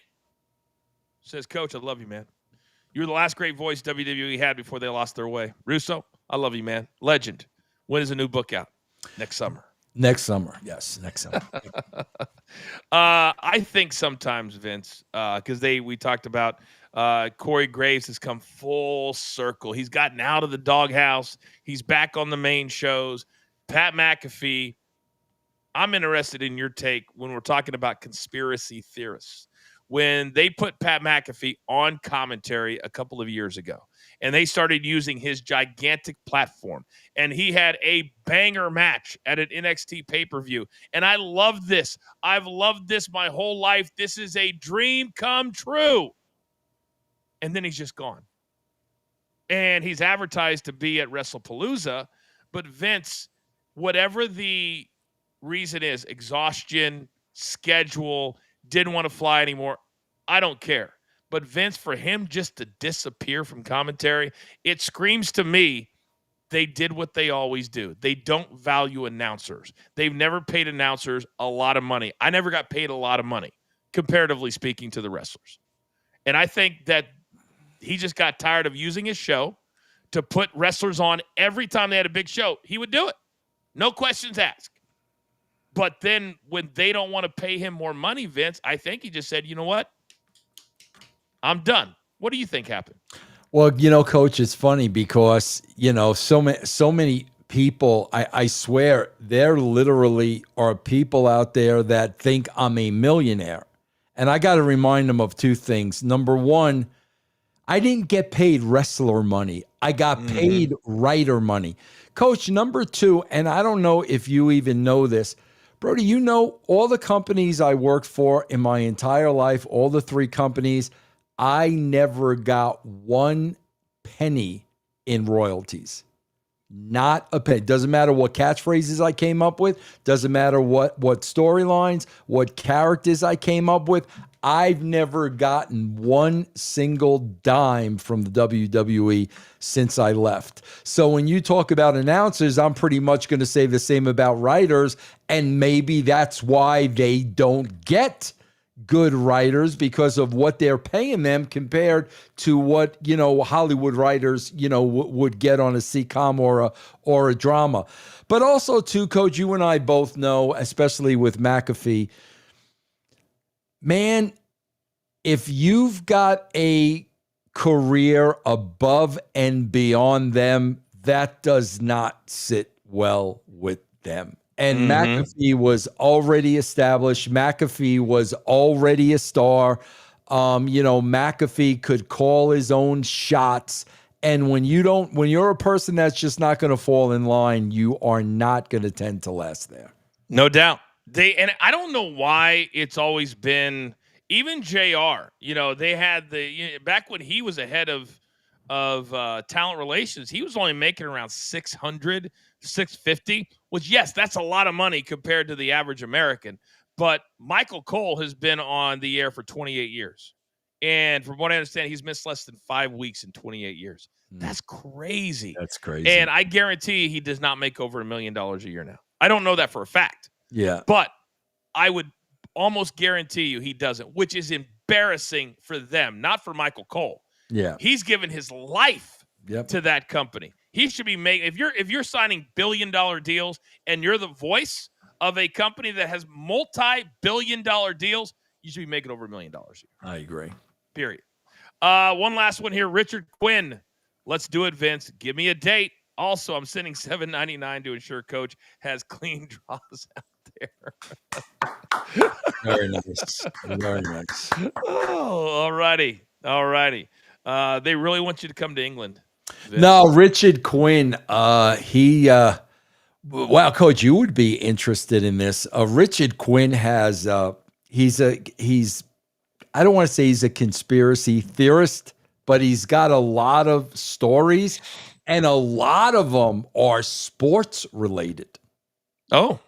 says, Coach, I love you, man. You were the last great voice WWE had before they lost their way. Russo, I love you, man. Legend. When is a new book out? Next summer. Next summer. Yes, next summer. I think sometimes, Vince, because we talked about Corey Graves has come full circle. He's gotten out of the doghouse. He's back on the main shows. Pat McAfee, I'm interested in your take when we're talking about conspiracy theorists. When they put Pat McAfee on commentary a couple of years ago, and they started using his gigantic platform, and he had a banger match at an NXT pay-per-view, and I loved this. I've loved this my whole life. This is a dream come true. And then he's just gone. And he's advertised to be at WrestlePalooza, but Vince, whatever the reason is, exhaustion, schedule, didn't want to fly anymore, I don't care. But Vince, for him just to disappear from commentary, it screams to me they did what they always do. They don't value announcers. They've never paid announcers a lot of money. I never got paid a lot of money, comparatively speaking, to the wrestlers. And I think that he just got tired of using his show to put wrestlers on every time they had a big show. He would do it. No questions asked. But then when they don't want to pay him more money, Vince, I think he just said, you know what? I'm done. What do you think happened? Well, Coach, it's funny because, so many people, I swear, there literally are people out there that think I'm a millionaire. And I got to remind them of two things. Number one, I didn't get paid wrestler money. I got paid writer money. Coach, number two, and I don't know if you even know this, Brody, all the companies I worked for in my entire life, all the three companies, I never got one penny in royalties. Not a penny. Doesn't matter what catchphrases I came up with. Doesn't matter what storylines, what characters I came up with. I've never gotten one single dime from the WWE since I left. So when you talk about announcers, I'm pretty much going to say the same about writers. And maybe that's why they don't get good writers, because of what they're paying them compared to what, Hollywood writers, would get on a sitcom or a drama. But also too, Coach, you and I both know, especially with McAfee, man, if you've got a career above and beyond them, that does not sit well with them. And McAfee was already established. McAfee was already a star. McAfee could call his own shots. And when you're a person that's just not going to fall in line, you are not going to tend to last there. No doubt. And I don't know why it's always been, even JR, they had back when he was ahead of talent relations, he was only making around 600, 650, which, yes, that's a lot of money compared to the average American. But Michael Cole has been on the air for 28 years. And from what I understand, he's missed less than 5 weeks in 28 years. That's crazy. That's crazy. And I guarantee he does not make over $1 million a year now. I don't know that for a fact. Yeah. But I would almost guarantee you he doesn't, which is embarrassing for them, not for Michael Cole. Yeah. He's given his life to that company. He should be making, if you're signing billion-dollar deals and you're the voice of a company that has multi-billion-dollar deals, you should be making over $1 million a year. I agree. Period. One last one here. Richard Quinn. Let's do it, Vince. Give me a date. Also, I'm sending $7.99 to ensure Coach has clean draws out there. Very nice. Very nice. Oh, all righty. All righty. They really want you to come to England, Vince. No, Richard Quinn, wow, Coach, you would be interested in this. Richard Quinn has, I don't want to say he's a conspiracy theorist, but he's got a lot of stories, and a lot of them are sports related. Oh,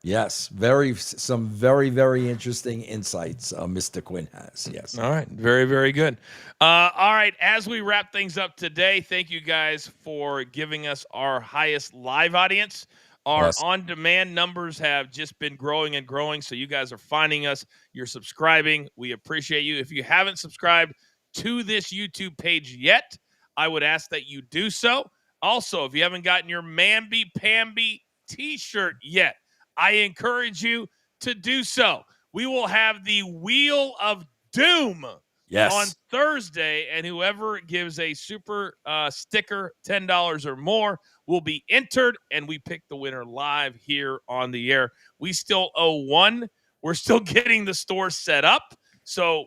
yes. Some very, very interesting insights Mr. Quinn has. Yes. All right. Very, very good. All right. As we wrap things up today, thank you guys for giving us our highest live audience. Our on-demand numbers have just been growing and growing, so you guys are finding us. You're subscribing. We appreciate you. If you haven't subscribed to this YouTube page yet, I would ask that you do so. Also, if you haven't gotten your Mamby-Pamby t-shirt yet, I encourage you to do so. We will have the Wheel of Doom on Thursday, and whoever gives a super sticker, $10 or more, will be entered, and we pick the winner live here on the air. We still owe one. We're still getting the store set up. So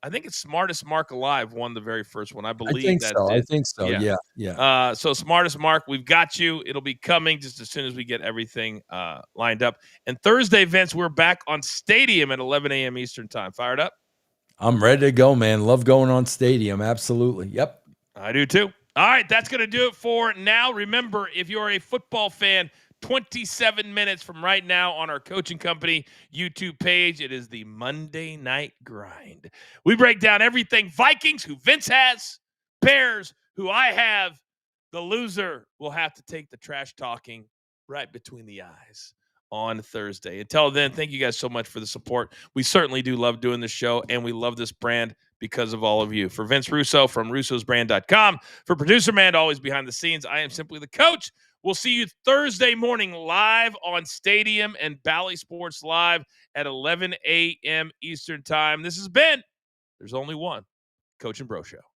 I think it's Smartest Mark Alive won the very first one. I believe I think so. Yeah. So Smartest Mark, we've got you. It'll be coming just as soon as we get everything lined up. And Thursday, Vince, we're back on Stadium at 11 a.m. Eastern time. Fired up? I'm ready to go, man. Love going on Stadium. Absolutely. Yep. I do too. All right, that's going to do it for now. Remember, if you're a football fan, 27 minutes from right now on our Coaching Company YouTube page, it is the Monday Night Grind. We break down everything Vikings, who Vince has, Bears, who I have. The loser will have to take the trash talking right between the eyes on Thursday. Until then, thank you guys so much for the support. We certainly do love doing this show, and we love this brand because of all of you. For Vince Russo from russosbrand.com, for producer man always behind the scenes, I am simply the coach. We'll see you Thursday morning live on Stadium and Bally Sports Live at 11 a.m. Eastern time. This has been There's Only One. Coach and Bro Show.